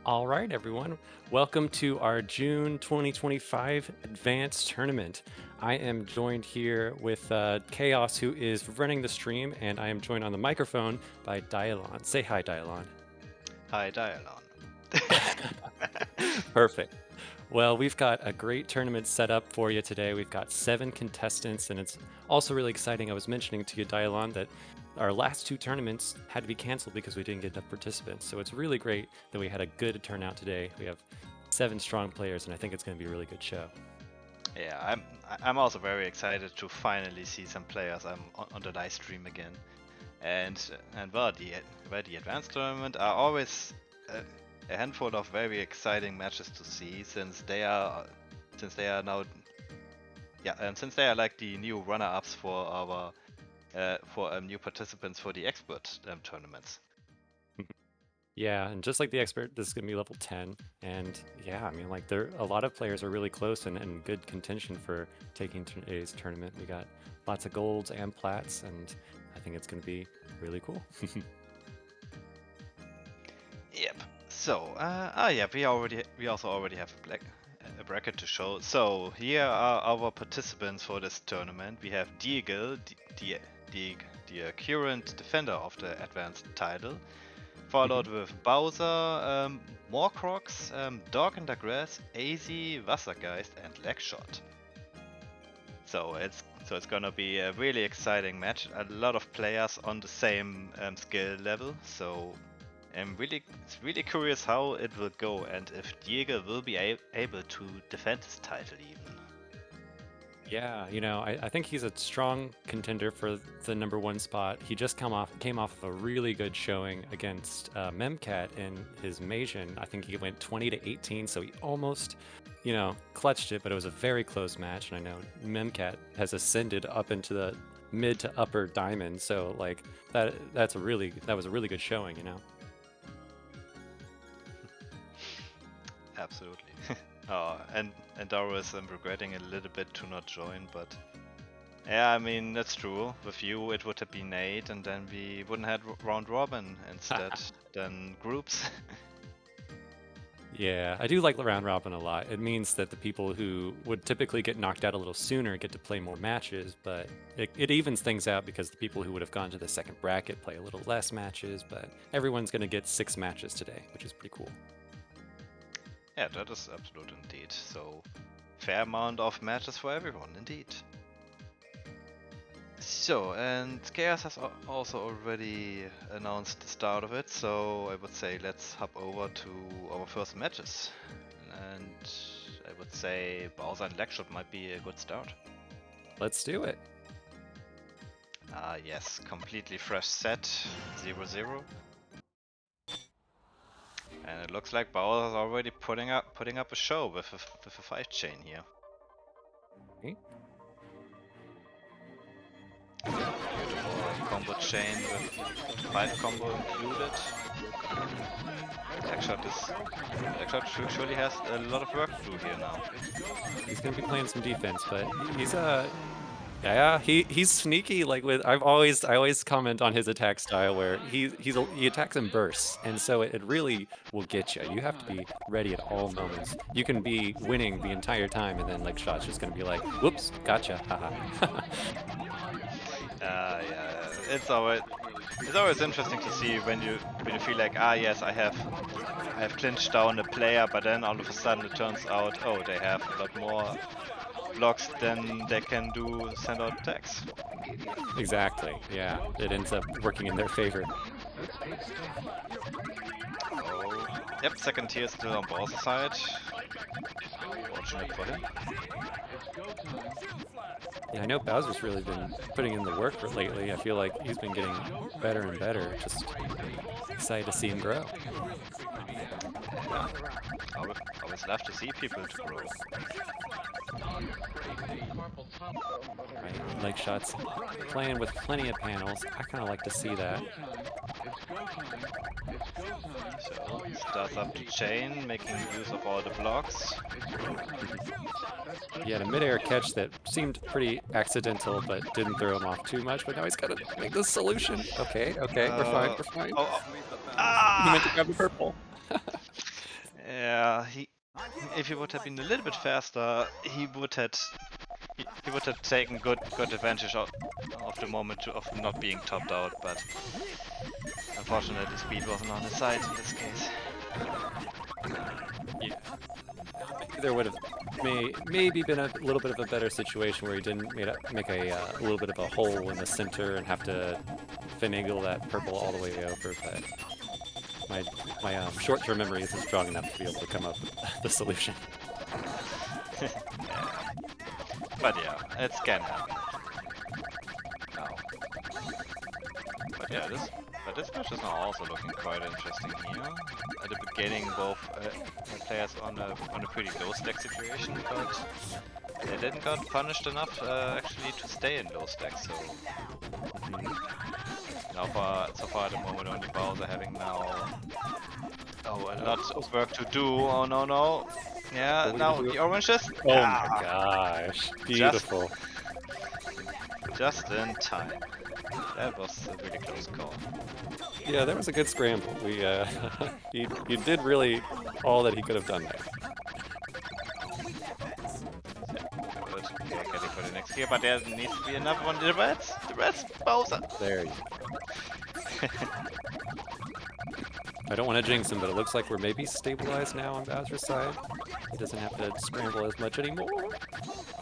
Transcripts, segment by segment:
All right, everyone. Welcome to our June 2025 Advanced Tournament. I am joined here with Chaos, who is running the stream, and I am joined on the microphone by Dialon. Say hi, Dialon. Hi, Dialon. Perfect. Well, we've got a great tournament set up for you today. We've got 7 contestants, and it's also really exciting. I was mentioning to you, Dialon, that our last 2 tournaments had to be canceled because we didn't get enough participants. So it's really great that we had a good turnout today. We have 7 strong players, and I think it's going to be a really good show. Yeah, I'm also very excited to finally see some players on the live stream again. And well, the advanced tournament are always a handful of very exciting matches to see since they are now since they are like the new runner-ups for our new participants for the expert tournaments. Yeah, and just like the expert, this is going to be level 10. And yeah, I mean, like, a lot of players are really close and good contention for taking today's tournament. We got lots of golds and plats, and I think it's going to be really cool. Yep. So, we also already have a bracket to show. So here are our participants for this tournament. We have Diegel, the current defender of the advanced title, followed with Bowser, Morcrox, Dog in the Grass, AZ, Wassergeist, and Legshot. So it's gonna be a really exciting match. A lot of players on the same skill level. So it's really curious how it will go and if Diego will be able to defend his title even. Yeah, I think he's a strong contender for the #1 spot. He just came off of a really good showing against Memcat in his Majin. I think he went 20-18, so he almost, clutched it, but it was a very close match. And I know Memcat has ascended up into the mid to upper diamond, so like that was a really good showing. Absolutely. And Doris, I'm regretting a little bit to not join, but yeah, I mean that's true. With you, it would have been 8, and then we wouldn't have round robin instead than groups. Yeah, I do like round robin a lot. It means that the people who would typically get knocked out a little sooner get to play more matches, but it evens things out because the people who would have gone to the second bracket play a little less matches, but everyone's going to get 6 matches today, which is pretty cool. Yeah, that is absolute indeed. So, fair amount of matches for everyone, indeed. So, and Chaos has also already announced the start of it, so I would say let's hop over to our first matches. And I would say Bowser and Legshot might be a good start. Let's do it. Ah, yes, completely fresh set, 0-0. And it looks like Bowser's already putting up a show with a 5 chain here. Okay. Beautiful combo chain with 5 combo included. Legshot surely has a lot of work to do here now. He's going to be playing some defense, but he's sneaky. Like I always comment on his attack style where he attacks in bursts, and so it really will get you. You have to be ready at all moments. You can be winning the entire time, and then Legshot's just gonna be like, "Whoops, gotcha, haha." Yeah, it's always interesting to see when you feel like, yes, I have clinched down a player, but then all of a sudden it turns out, oh, they have a lot more blocks than they can send out attacks. Exactly. Yeah, it ends up working in their favor. Oh, yep, second tier still on Bowser's side. Fortunate for him. Yeah, I know Bowser's really been putting in the work lately. I feel like he's been getting better and better. Just excited to see him grow. Yeah. Always love to see people to grow. Right, Legshot's playing with plenty of panels. I kind of like to see that. So, starts up the chain, making use of all the blocks. He had a midair catch that seemed pretty accidental, but didn't throw him off too much. But now he's got to make the solution. Okay, we're fine. Ah! He meant to grab the purple. Yeah, if he would have been a little bit faster, he would have taken good advantage of the moment of not being topped out, but unfortunately speed wasn't on his side in this case. Yeah. Maybe there would have maybe been a little bit of a better situation where he didn't make a little bit of a hole in the center and have to finagle that purple all the way over, but my short-term memory isn't strong enough to be able to come up with the solution. But yeah, it can happen. Now. But yeah, this match is now also looking quite interesting here. At the beginning, both players on a pretty low stack situation, but they didn't got punished enough actually to stay in low stack. So so far at the moment, only Bowser having now a lot of work to do. Oh no. Yeah, now the oranges. Oh my gosh, beautiful. Just in time. That was a really close call. Yeah, that was a good scramble. We he did really all that he could have done there. Good. Okay, getting for the next here, but there needs to be another one. The reds, Bowser. There you go. I don't want to jinx him, but it looks like we're maybe stabilized now on Bowser's side. He doesn't have to scramble as much anymore.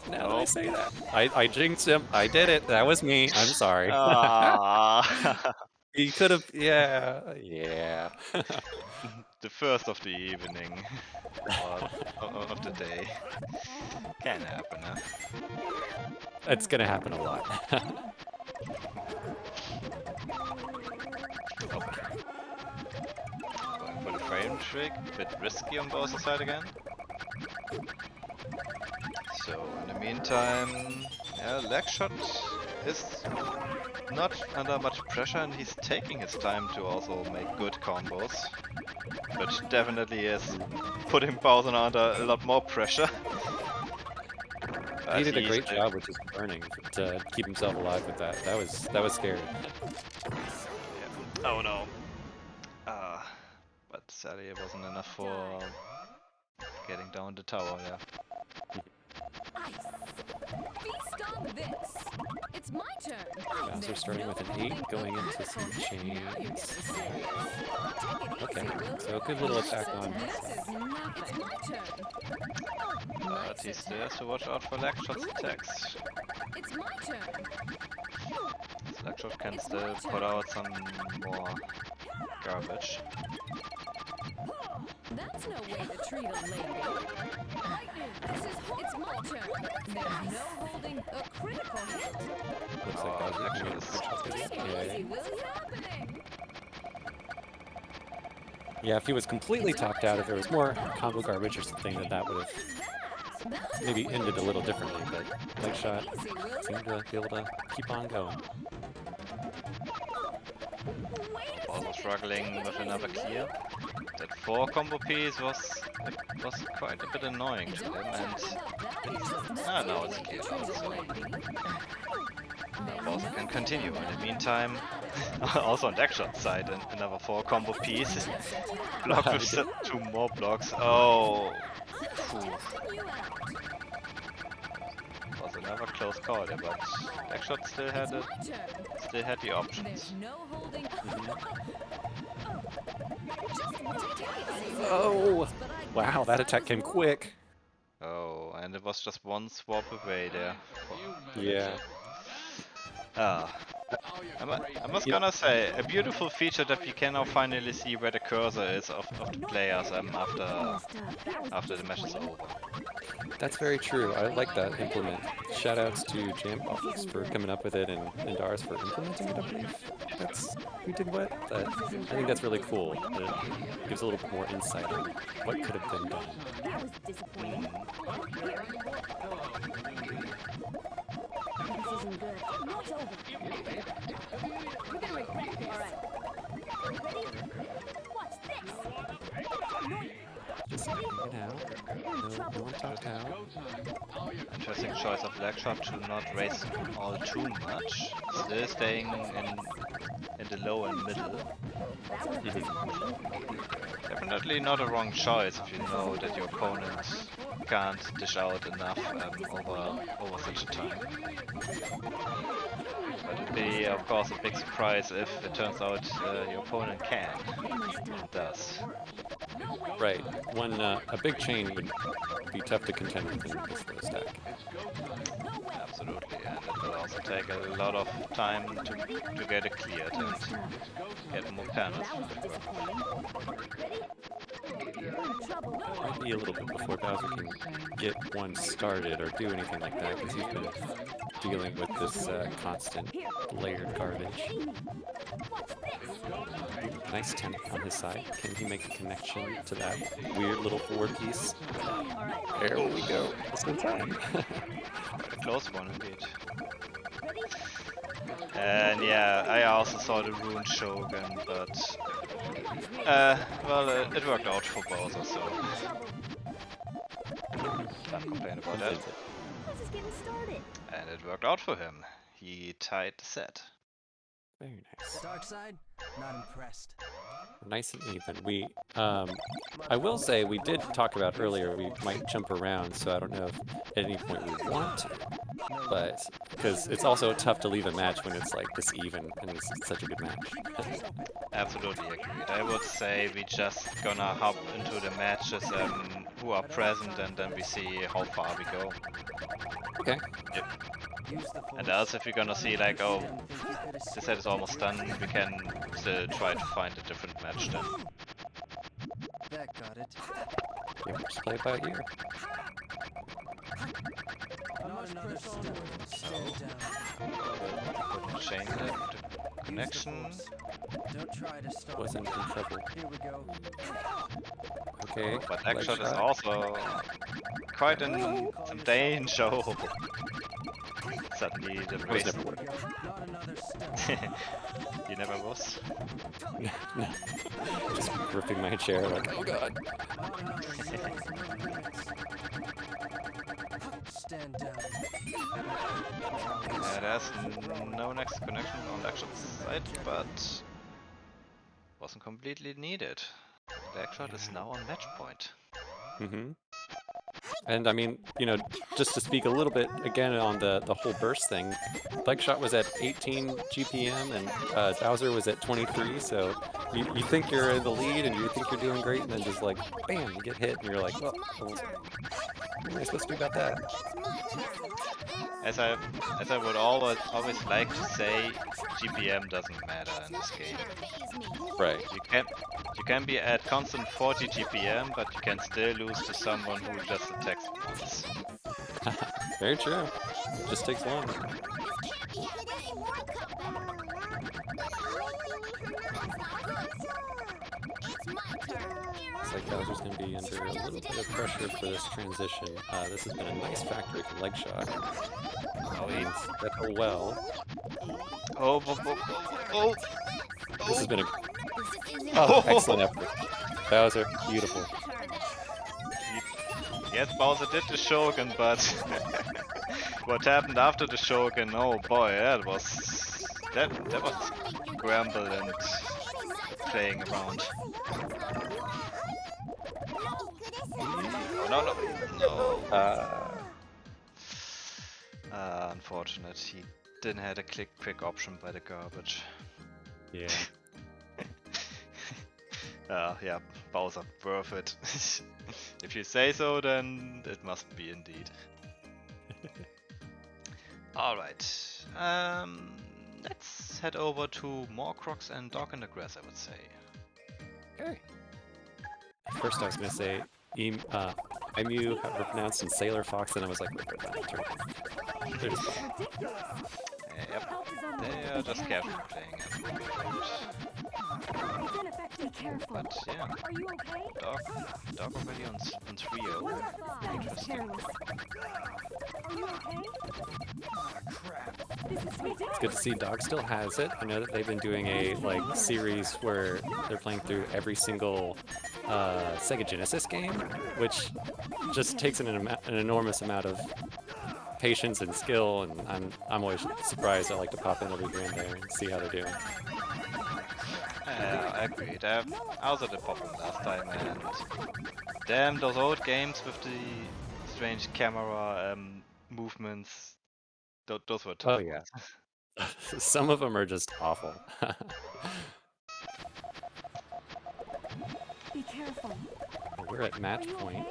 Now that I say that. I jinxed him. I did it. That was me. I'm sorry. He could have, yeah. The first of the evening, of the day. Can happen, huh? It's gonna happen a lot. Going for the frame trick, a bit risky on Bowser's side again. So in the meantime, yeah, leg shot is not under much pressure and he's taking his time to also make good combos. But definitely is putting Bowser under a lot more pressure. He did a great job with his burning to keep himself alive with that. That was scary. Yeah. Oh no. But sadly it wasn't enough for getting down the tower, yeah. Feast on this. It's my turn. Bowser starting with an 8, going into some chains. Okay, so a good little attack on. It's my turn. But he still has to watch out for lag shots attacks. It's my turn. Lag shot can still put out some more garbage. That's no way to treat a lady. It's my turn. There's no holding a critical hit. Looks like Bowser actually can is- Take it easy, will you? Happening. Yeah, if he was completely topped out, if there was more combo garbage or something, then that would have maybe ended a little differently, but leg shot seemed to be able to keep on going. Also struggling with another clear. That 4 combo piece was quite a bit annoying to him, and now it's cleared out, so Bowser can continue. In the meantime, also on Deckshot's side, another 4 combo piece. Blocked with 2 more blocks. Oh, was another close call there, but Deckshot still had the options. Oh! Wow, that attack came quick. Oh, and it was just one swap away there. Yeah. I must gonna say, a beautiful feature that we can now finally see where the cursor is of the players after the match is over. That's very true. I like that implement. Shoutouts to Jambox for coming up with it and Dars for implementing it, I believe. That's who did what. But I think that's really cool. It gives a little bit more insight on what could have been done. That was disappointing. This isn't good. No, it's over. We're gonna regret this. All right. Ready? Watch this. Just hang it out. No one topped out. Interesting choice of leg shot to not raise all too much. Still staying in the low and middle. definitely not a wrong choice if you know that your opponent can't dish out enough over such a time. But it'd be, of course, a big surprise if it turns out your opponent can. It does. Right. A big chain would be tough to contend with in this low stack. Absolutely, and it will also take a lot of time to get it cleared and get more panels. Might be a little bit before Bowser can get one started or do anything like that, because he's been dealing with this constant layered garbage. Nice temp on his side. Can he make a connection to that weird little forward piece? There we go. Just in time. A close one indeed. And yeah, I also saw the Rune Shogun, but well, it worked out for Bowser, so can't complain about that. This is getting started. And it worked out for him. He tied the set. Very nice. Dark side, not impressed. Nice and even. I will say we did talk about earlier we might jump around, so I don't know if at any point we want to, but because it's also tough to leave a match when it's like this even and it's such a good match. Absolutely agreed. I would say we just gonna hop into the matches who are present, and then we see how far we go. Okay. Yep. And else, if we're gonna see like, oh, the set is almost done, we can still try to find a different match then. That got it. Yeah, just play it by ear. Not another step. Stand down. Change the connection. Don't try to stop. Wasn't in trouble. Here we go. Okay. But Legshot is also quite in some danger. Suddenly the was race. never Here we go. Not another step. You never was. No. Just gripping my chair like, oh god. Not another step. Stand down. There's no next connection on Legshot's side, but wasn't completely needed. Legshot is now on match point. Mm-hmm. And I mean, you know, just to speak a little bit again on the whole burst thing, Legshot was at 18 GPM and Bowser was at 23, so you think you're in the lead and you think you're doing great, and then just like, bam, you get hit and you're like, well, what am I supposed to do about that? As I would always like to say, GPM doesn't matter in this game. Right. You can be at constant 40 GPM, but you can still lose to someone who just attacks once. Very true. It just takes one. Looks like Bowser's going to be under a little bit of pressure for this transition. This has been a nice factory for Legshot. Oh, he's that well. Oh! This has been a excellent effort. Bowser, beautiful. Yes, Bowser did the Shogun, but what happened after the Shogun? Oh boy, that was scramble and playing around. Oh, no. Unfortunate, he didn't have a quick option by the garbage. Yeah. Yeah, Bowser, worth it. If you say so, then it must be indeed. Alright, let's head over to more Crocs and Dog in the Grass, I would say. Okay. First I was going to say Emu were pronounced in Sailor Fox, and I was like, wait, they're just Yep, they are just casually playing at the moment. Be careful. But yeah, Are you okay? Dog already on 3-0. What's up? Interesting. Careless. Are you okay? This is ridiculous. It's good to see Dog still has it. I know that they've been doing a series where they're playing through every single Sega Genesis game, which just takes an enormous amount of patience and skill, and I'm always surprised. I like to pop in every here and there and see how they're doing. Yeah, I agreed. I also did pop them last time, and damn, those old games with the strange camera movements. Those were tough Oh yeah. ones. Some of them are just awful. Be careful. We're at match point.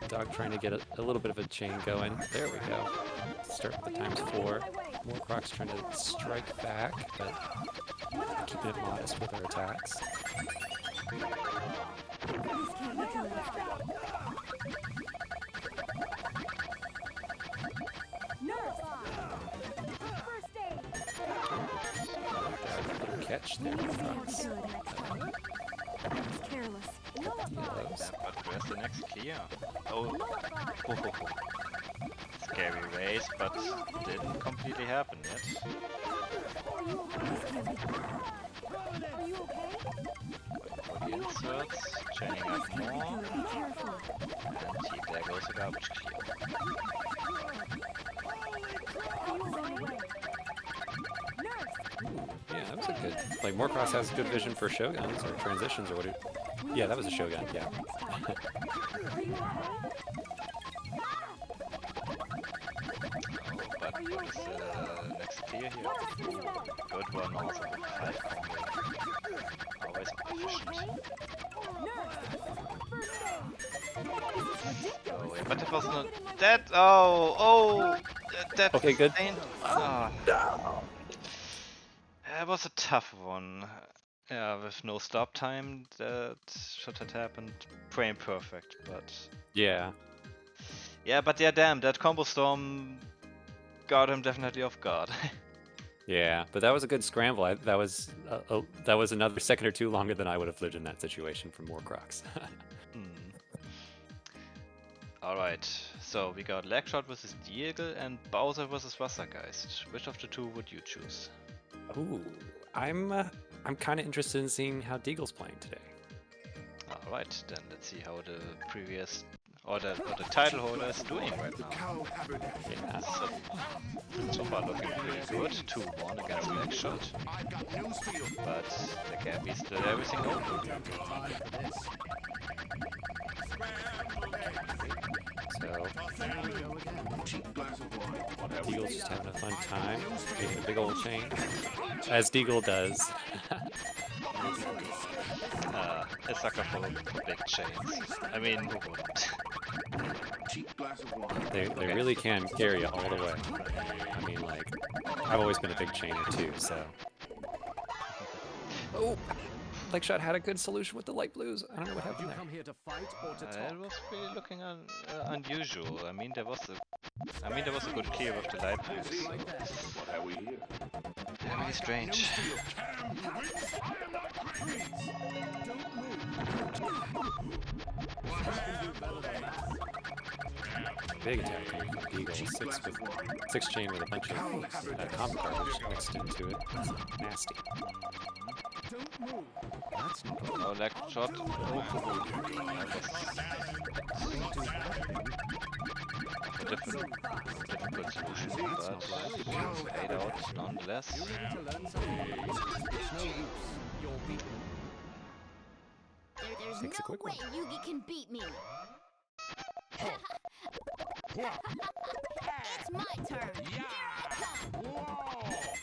Dog trying to get a little bit of a chain going. There we go. Start with the times 4. Moorcrocs trying to strike back, but keeping it modest with our attacks. This can't be good. Nurse! First aid! Little catch there, Maybe it's more Moorcrocs. good next time. It's careless. Yellows. Yeah, but where's the next clear? Oh, scary race, but didn't completely happen yet. This can't be good. Are you okay? For the inserts, chaining up This can't be more, good. Be careful. and there goes the garbage clear. Are you on the way? Nurse! Yeah, that was a good. Like Moorcross has good vision for shoguns or transitions or what? Yeah, that was a shogun. Yeah. Are you okay? But what is the next clear here? Good one also with 5 combo. Always efficient. Oh, yeah, but it was not that. That. Okay, good. It was a tough one. Yeah, with no stop time, that should have happened. Frame perfect, but Yeah. yeah, damn, that combo storm got him definitely off guard. Yeah, but that was a good scramble. That was another second or two longer than I would have lived in that situation from Moorcrocs. Alright, so we got Legshot versus Diegel and Bowser versus Wassergeist. Which of the two would you choose? Ooh, I'm kind of interested in seeing how Deagle's playing today. Alright, then let's see how the previous or the title holder is doing right now. Yeah. So far looking pretty good. 2-1 against Legshot. But there can be still everything open. So Deagle's just having a fun time, making a big old chain, as Deagle does. A sucker for big chains. I mean, who wouldn't? They really can carry you all the way. I mean, like, I've always been a big chainer too, so. Oh, Legshot had a good solution with the light blues. I don't know what happened there. Here to fight or to It was really looking unusual. I mean, there was a good clear with the light blues. Very strange. Big attack coming from Deagle. 6 chain with a bunch of combo garbage mixed into it. Nasty. Oh, Legshot. A difficult solution, but paid out nonetheless. There's Takes a no quick way one. Yugi can beat me. It's my turn. Here I come.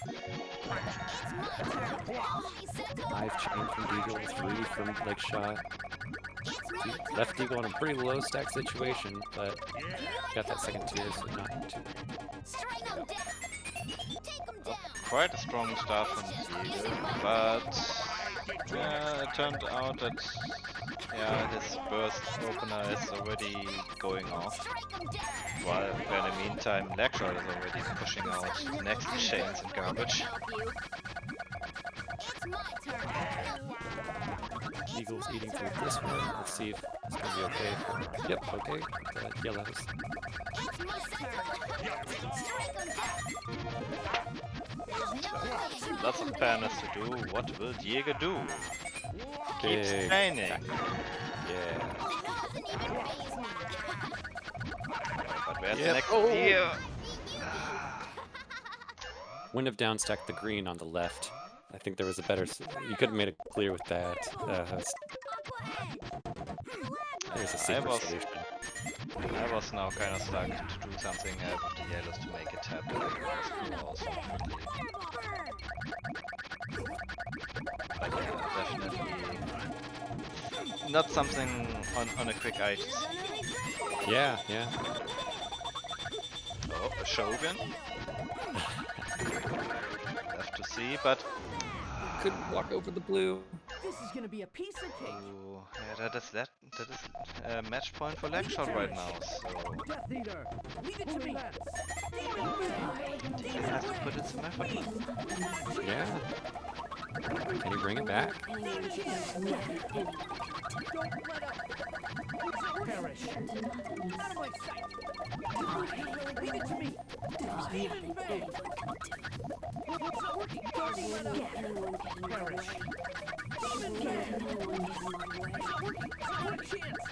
It's my turn. Holy Seto. 5 chain from Deagle, 3 from Legshot. It's my turn. Left Deagle in a pretty low stack situation, but got that second tier, so not too. String him down. Take him down. Quite a strong start from Diegel, but it turned out that his burst opener is already going off. Strike him down. While in the meantime, Legshot is already pushing out next chains and garbage. Help you. It's my turn. Eagle's eating through this one. Let's see if it's gonna be okay. Yep, okay. The yellows. It's my turn. Strike him down. There's no way. Lots of planners to do. What will Diego do? Keeps Big training. attack. Yeah. Doesn't even faze me. But where's the Yep. next Oh. gear? Wouldn't have downstacked the green on the left I think there was a better. You could have made it clear with that. There's a secret was- solution. I was now kind of stuck to do something with the yellows to make it happen. Also quickly. But yeah, definitely not something on a quick eye to see. Yeah, yeah. Oh, a Shogun. Have to see, but Could walk over the blue. This is gonna be a piece of cake. ooh, yeah, that is a match point for Legshot right now. So Death Eater, leave it to me. he has to put in some effort. Yeah. Can you bring it back? Don't let up. Perish. Out of my sight. Leave it to me. Demon Fang. It's not working. Don't let up. Perish. Demon Fang. It's not working. Not a chance.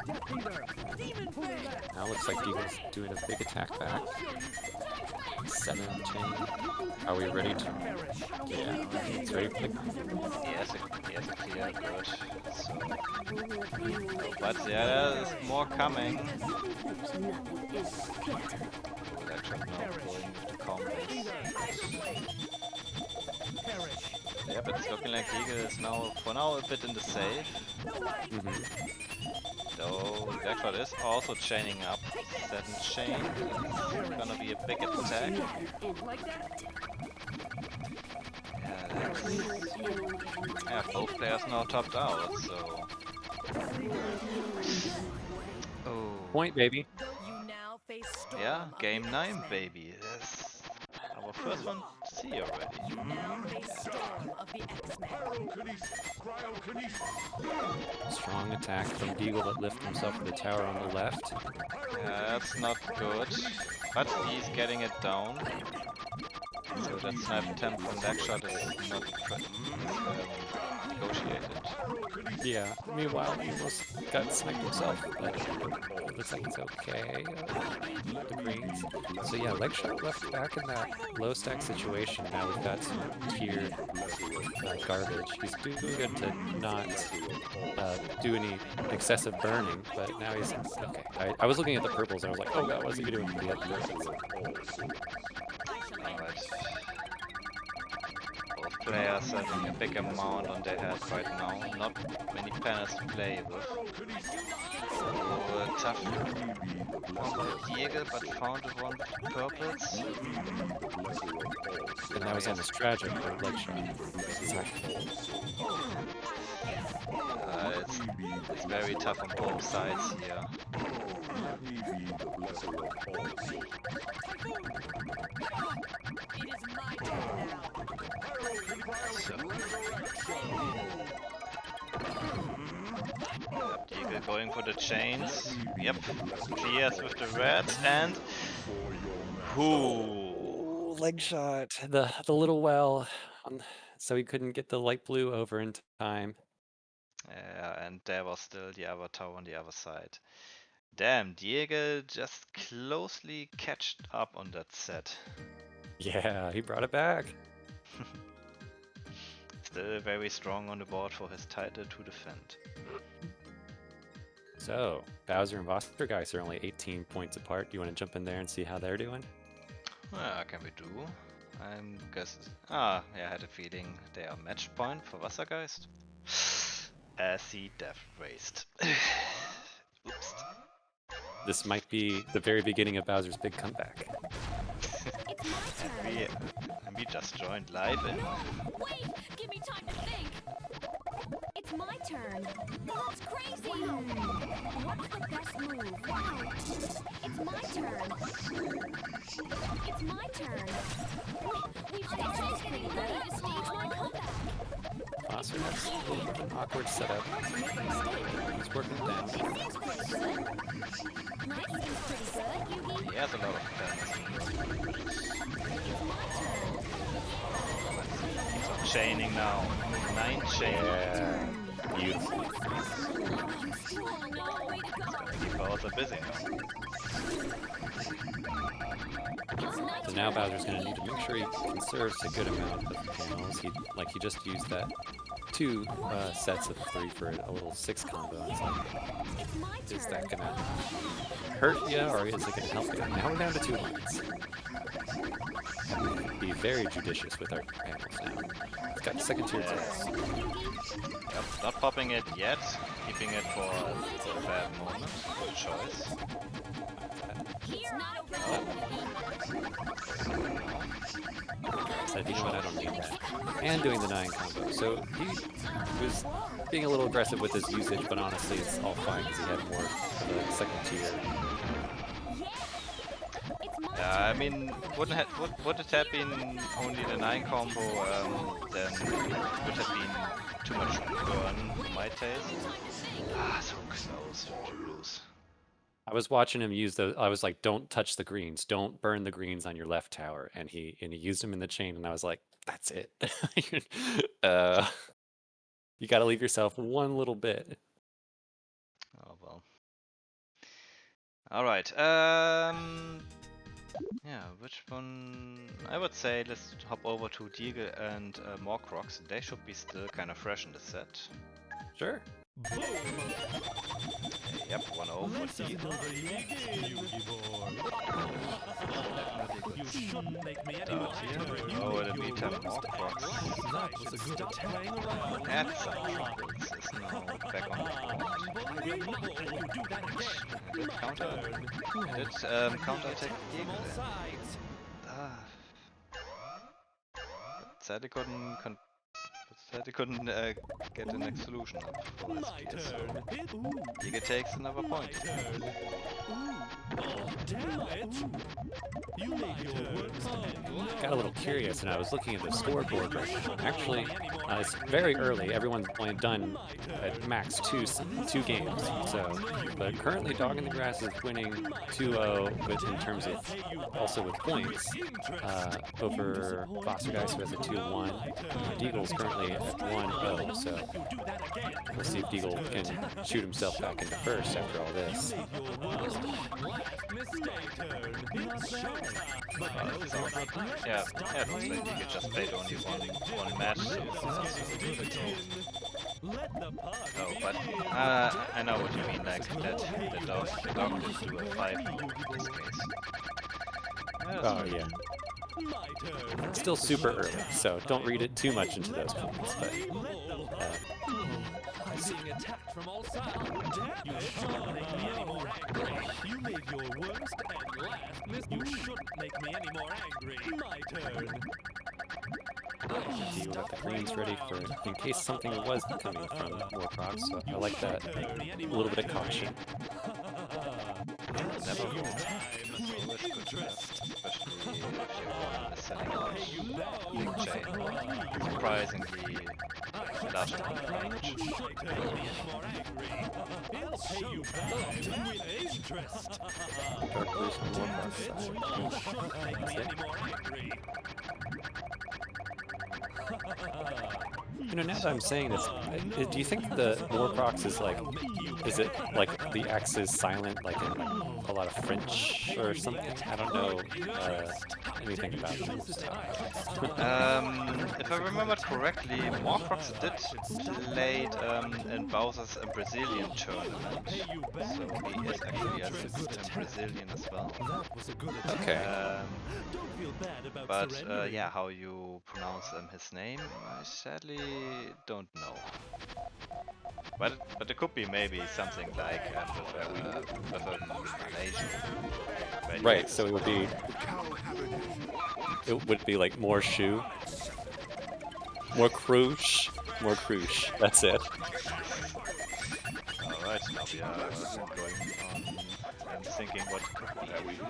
Death Eater. Demon Fang. Now looks like Deagle's doing a big attack back. 7 chain. Are we ready to? Perish. Yeah, it's ready for the. He has a clear good. So, but yeah, there's more coming. Legshot now going with the combos. Perish. Yeah, but it's looking like Eagle is now, for now, a bit in the safe. Though Legshot is also chaining up 7 chain. It's gonna be a big attack. Like that? Yeah, both players now topped out, so. Oh. Point, baby. You now face Storm Yeah, of game the 9, X-Men. baby. That's our first one to see already. You now face Storm of the X-Men. Strong attack from Deagle that lifts himself to the tower on the left. Yeah, that's not good. But he's getting it down. So that snipe attempt from Legshot is not negotiated. Yeah. Meanwhile, he almost got sniped himself, but it looks like it's okay. The greens. So yeah, Legshot left back in that low stack situation. Now we've got some tiered garbage. He's doing good to not do any excessive burning, but now he's okay. I was looking at the purples and I was like, oh god, what's he doing with the purples? Alright. Both players having a big amount on their head right now. Not many panels to play with. So tough Diego, but found one with purples. And that was almost tragic for Legshot. It's very tough on both sides here. It is my turn now. Diego going for the chains. Yep, clears with the reds and who? Legshot, the little well, so he couldn't get the light blue over in time. Yeah, and there was still the other tower on the other side. Damn, Diego just closely catched up on that set. Yeah, he brought it back. Still very strong on the board for his title to defend. So, Bowser and Vostergeist are only 18 points apart. Do you want to jump in there and see how they're doing? Can we do? I'm guess. Yeah, I had a feeling they are match point for Wassergeist. As he death raced. Oops. This might be the very beginning of Bowser's big comeback. And we just joined live in. Wait, give me time to think. It's my turn. That's crazy. What's the best move? It's my turn. It's my turn. We've started getting ready to stage my comeback. Foster has a little bit of an awkward setup. He's working it down. This seems pretty good. This seems pretty good, Yugi. He has a lot of plans. Chaining now. 9 chain. Yeah, beautiful. Oh no, way to go. Keepers are busy now. It's night So now Bowser's gonna need to make sure he conserves a good amount of panels. He just used that 2 sets of 3 for a little 6 combo. It's like, It's my turn. is that gonna hurt you or is it gonna help you? Now we're down to 2 lines. Be very judicious with our panels now. It's got second tier attacks. Yep, not popping it yet, keeping it for a bad moment. Good choice. Here I go. So you know what, I don't need that. And doing the 9 combo. So he was being a little aggressive with his usage, but honestly it's all fine because he had more second tier. It's my Yeah, I mean, would it have been only the 9 combo, then it would have been too much burn for my taste. Ah, so close to lose. I was watching him use those. I was like, "Don't touch the greens. Don't burn the greens on your left tower." And he used them in the chain, and I was like, "That's it. You got to leave yourself one little bit." Oh well. All right. Yeah, which one? I would say let's hop over to Deagle and Morcrox. They should be still kind of fresh in the set. Sure. Yep, 1-0 for Deagle. You shouldn't make me any Start more here. angry. Oh, in the meantime, Morcrox That was a good attack. had some troubles. Is now back on the court. Unbelievable. You do that again. Did counter attack Deagle. All sides. Sadly couldn't get the next solution up for My SPS. turn. Deagle takes another point. Turn. Oh, damn it. You made your worst and Got a little curious, and I was looking at the scoreboard right now. Actually, it's very early. Everyone's only done at max two games. So, but currently, Dog in the Grass is winning 2-0, but in terms of also with points over Foster Guys, who has a 2-1. Deagle's currently at 1-0. So we'll see if Deagle can shoot himself back into first after all this. Yeah, it looks like Deagle just played only one match. Oh, but I know what you mean, like that the dog didn't do a 5 in this case. Oh yeah. It's still super early, so don't read it too much into those points. But being attacked from all sides. You shouldn't make me any more angry. You made your worst and last miss. You shouldn't make me any more angry. My turn. you got the greens ready for in case something was coming from Morcrox. So I like that. A little bit of caution. Never go. It's always good to have, especially if you're selling out big chain. Surprisingly large amount of range. Dark Boost and Morcrox session. You know, now that I'm saying this, do you think the Morcrox is like, is it like the X is silent, like in a lot of French or something? I don't know anything about this. If I remember correctly, Morcrox did play in Bowser's Brazilian tournament, so he is actually a Brazilian as well. Okay. But yeah, how you pronounce his name, I sadly don't know. But it could be maybe something like with a Malaysian. Right. So it would be like more shoe, more crush. That's it. Alright, now we are going on and thinking what we do.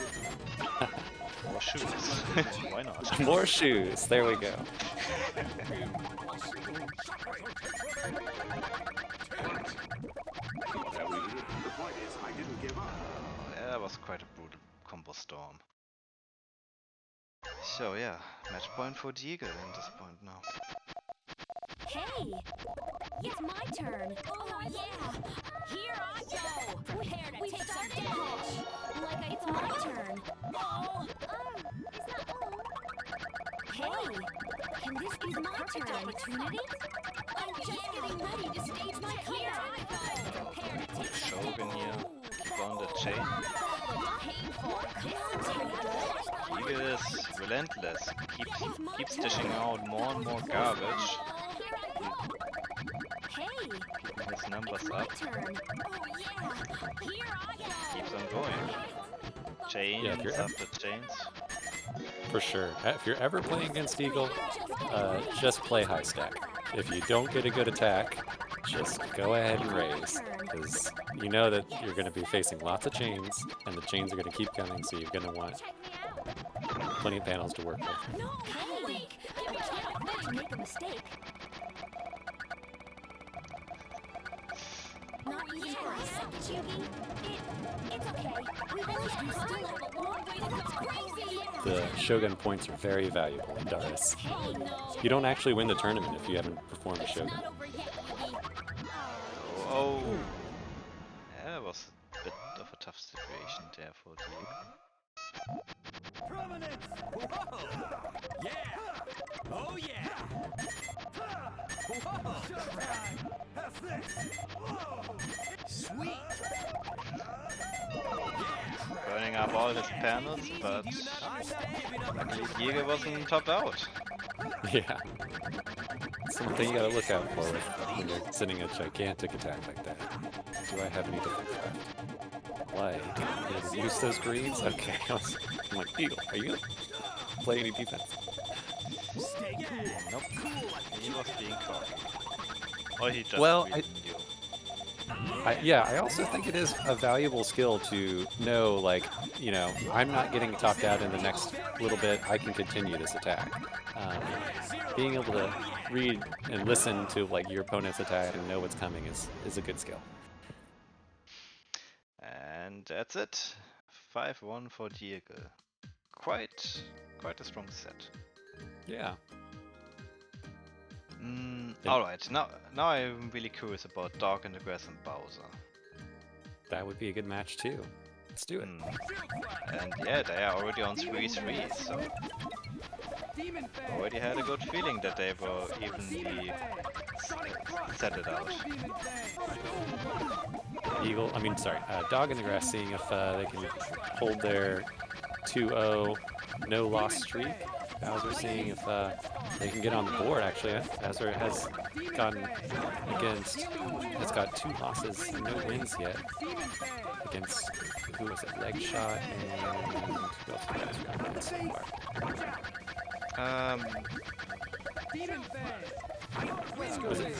More shoes. Why not? More shoes. There we go. Yeah, that was quite a brutal combo storm. So yeah, match point for Deagle in this point now. Hey! It's my turn! Oh yeah! Here I go! Prepare to take some damage! Like it's my turn! Oh! It's not Hey, can this be my turn? Opportunity? I'm just getting ready to stage my career. Prepare to take some Shogun here. Keep on the chain. painful. Eagle is relentless. Keeps dishing out more and more garbage. Hey, Keeping his numbers my up. turn. Oh yeah, here I go. Keeps on going. Chains Yeah, if you're after chains. For sure. If you're ever playing against Eagle, just play high stack. If you don't get a good attack, just go ahead and raise. Because you know that you're going to be facing lots of chains, and the chains are going to keep coming, so you're going to want Check me out. plenty of panels to work with. No, hey, I can't afford to make a mistake. Not easy for a second, Yugi. It's okay. We really still have a long way to go. It's crazy. The Shogun points are very valuable in Darius. Hey, no. You don't actually win the tournament if you haven't performed a It's Shogun. not over yet, Yugi. Oh. Yeah, that was a bit of a tough situation there for Diego. Prominence! Whoa! Yeah! Oh yeah! Whoa! Showtime! Have this! Whoa! Sweet! Burning up all his panels, but luckily Diego wasn't topped out. Yeah. Something you gotta look out for when you're sending a gigantic attack like that. Do I have any defense left? Why? Did I use those greens? Okay. I'm like, Eagle, are you gonna play any defense? Stay cool! Nope. He was being cocky. Or he just Well, really knew. Yeah, I also think it is a valuable skill to know, like, you know, I'm not getting topped out in the next little bit, I can continue this attack. Being able to read and listen to, like, your opponent's attack and know what's coming is a good skill. And that's it. 5-1 for Diego. Quite a strong set. Yeah. Alright, now I'm really curious about Dark in the Grass and Bowser. That would be a good match, too. Let's do it. And yeah, they are already on 3-3, so Demon Fang! already had a good feeling that they will evenly set it out. Demon Fang! Dog in the Grass, seeing if they can hold their 2-0 no loss streak. Bowser seeing if they can get on the board, actually. Bowser has got 2 losses and no wins yet. Against, who was it? Leg Shot and who else did Bowser got wins so far? Demon Fang! Was it?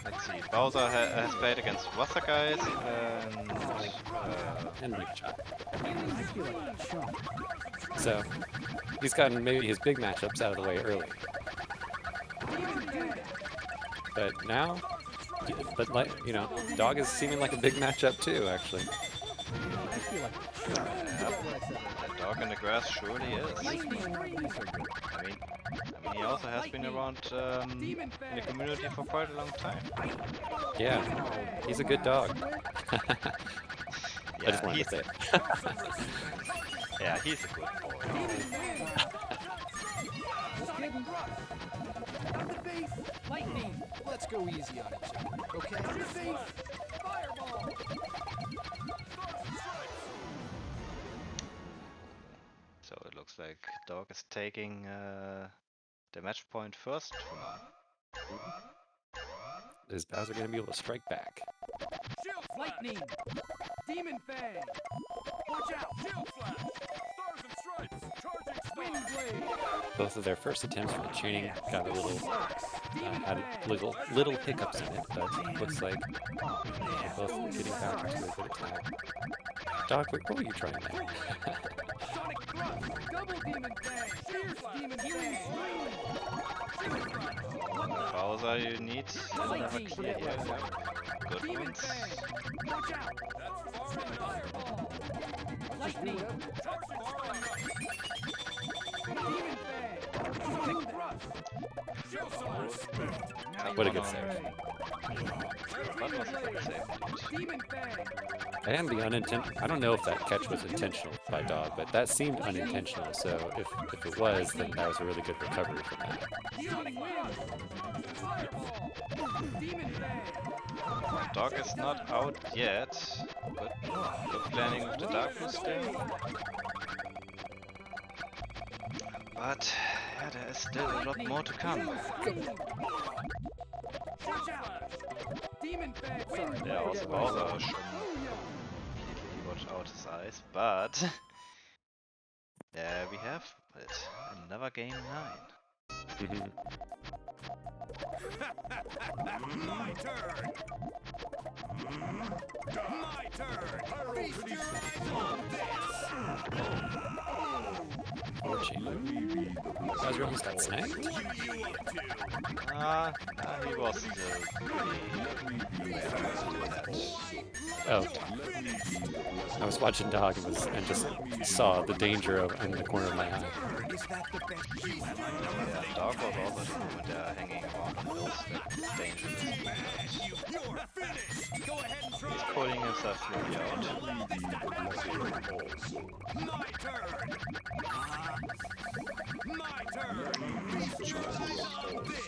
Let's see, Bowser has played against Wassergeist And Leg Shot. So, he's gotten maybe his big matchups out of the way early. But now, like, you know, Dog is seeming like a big matchup too, actually. the Dog in the Grass surely is. I mean, he also has been around in the community for quite a long time. Yeah, he's a good dog. I just wanted to say it. Yeah, he's a good boy. Lightning! Let's go easy on each other, okay? Fireball! So it looks like Dog is taking the match point first. Is Bowser going to be able to strike back? Lightning! Demon Fang! Watch out! Shield Flash! Stars and Stripes! Charging Wind Blade! Both of their first attempts for the chaining got a little, had little hiccups in it, but looks like they're both getting back into a good attack. Dog, what were you trying there? Sonic Thrust! Double Demon Fang! Fierce Demon Fang! Bowser, you need to have a clear here. Good Demon ones. Fang! Watch out! Fireball! Lightning! Demon Fang! Sonic Thrust! Shield Slash! What a good save. That was a good save. Demon Fang. And the unintentional. I don't know if that catch was intentional by Dog, but that seemed unintentional. So if it was, then that was a really good recovery from that. Sonic Wind. Fireball. Demon Fang. Dog is not out yet. Good planning with the darkness there. But yeah, there is still a lot more to come. Demon Fang. Wind Yeah, also Blade. Bowser should completely watch out his eyes, but there we have it. Another game 9. Mhm. My turn. My turn. Feast your eyes on this. Unfortunately. Bowser almost got sniped. What are you up to? He was still pretty Oh. I was watching Dog and just saw the danger in the corner of my eye. Yeah, Dog was also when they're hanging around the hills, that's dangerous. You're finished. Go ahead and try. He's pulling himself really out. My turn. My turn. Feast your eyes on this.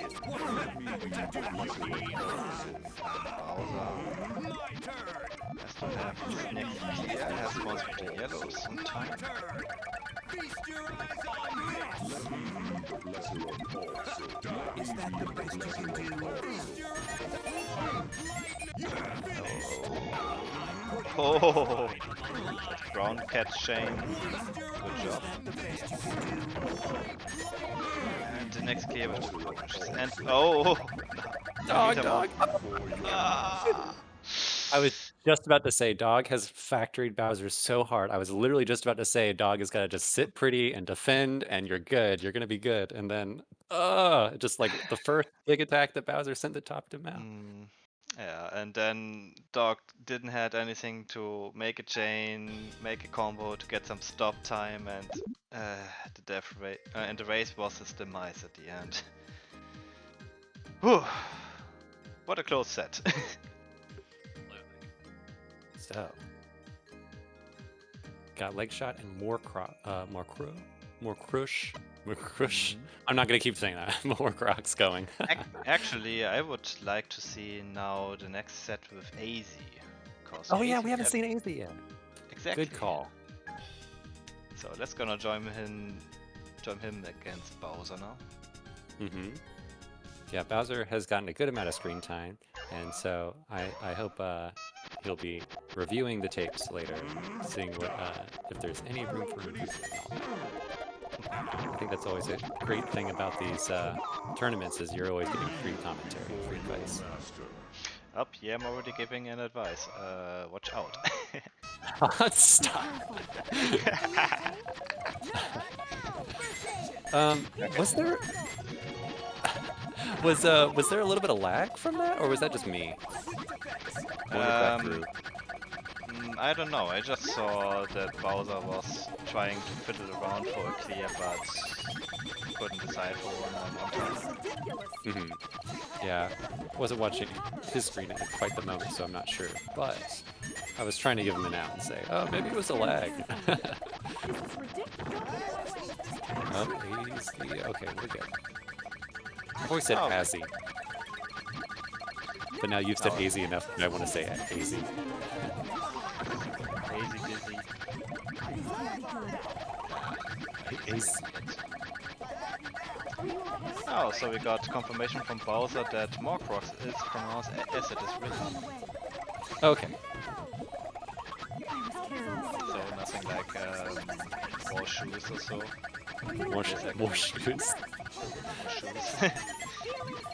What do you need? Bowser My turn. has to have his next clear, has spawns with the yellows sometime. Turn. Feast your eyes on this. Is that the best you can do? Feast your eyes. You're finished. Oh, brown cat chain. Good job. The best you can do? And the next clear with the pushes. And oh, Dog. Ah. I was just about to say Dog has factoried Bowser so hard. I was literally just about to say Dog is gonna just sit pretty and defend, and you're good. You're gonna be good. And then, just like the first big attack that Bowser sent the top to mount. Yeah, and then Dog didn't had anything to make a chain, make a combo to get some stop time, and the death rate and the race was his demise at the end. Whew. What a close set. So, got leg shot and more crush. I'm not gonna keep saying that. More Crocs going. Actually, I would like to see now the next set with AZ. Oh yeah, we haven't seen AZ yet. Exactly. Good call. So let's gonna join him against Bowser now. Mm-hmm. Yeah, Bowser has gotten a good amount of screen time, and so I hope he'll be reviewing the tapes later, seeing what if there's any room for improvement. I think that's always a great thing about these tournaments is you're always getting free commentary, free advice. Up, yeah, I'm already giving an advice. Watch out. Stop. Was there was there a little bit of lag from that, or was that just me? I wonder if that grew. I don't know, I just saw that Bowser was trying to fiddle around for a clear, but couldn't decide for one time. Yeah, wasn't watching his screen at quite the moment, so I'm not sure. But I was trying to give him an out and say, oh, maybe it was a lag. Oh, easy. Okay, we're good. I've always said Azzy. But now you've said AZ enough, and I want to say AZ. Easy dizzy. AZ. Oh, so we got confirmation from Bowser that Morcrox is pronounced as it is written. Okay. So nothing like more shoes or so. More shoes. More shoes.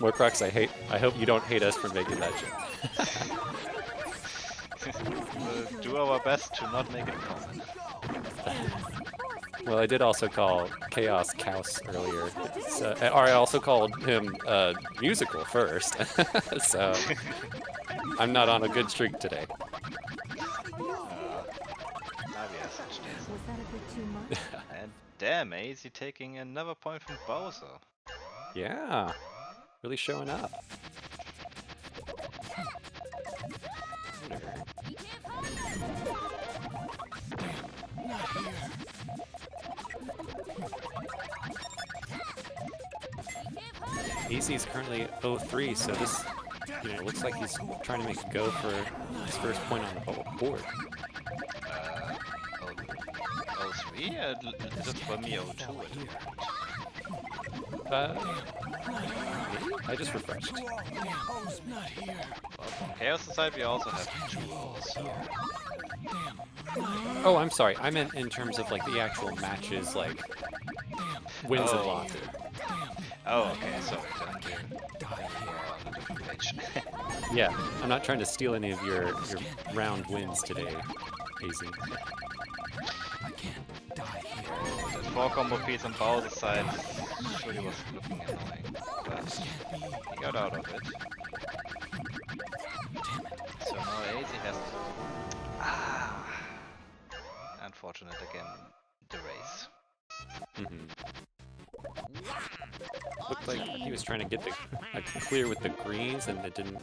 More Crocs, I hope you don't hate us for making that joke. We'll do our best to not make it common. Well, I did also call Chaos Kaos earlier. Or I also called him musical first. So I'm not on a good streak today. Was that a bit too much? And damn, AZ taking another point from Bowser. Yeah, really showing up. Easy is currently 0-3, so this, looks like he's trying to make a go for his first point on the board. Oh, 03? It looks for me 02. Maybe? I just refreshed. Well, from Chaos side we also have 2 O's, so... Oh, I'm sorry. I meant in terms of like the actual matches, like wins and Oh. losses. Oh, okay, sorry, then we're on a different page. Yeah, I'm not trying to steal any of your round wins today, AZ. The 4 combo piece on Bowser's side really was looking annoying, but he got out of it. So now AZ has to... Unfortunate again, the race. Looked like he was trying to get the clear with the greens, and it didn't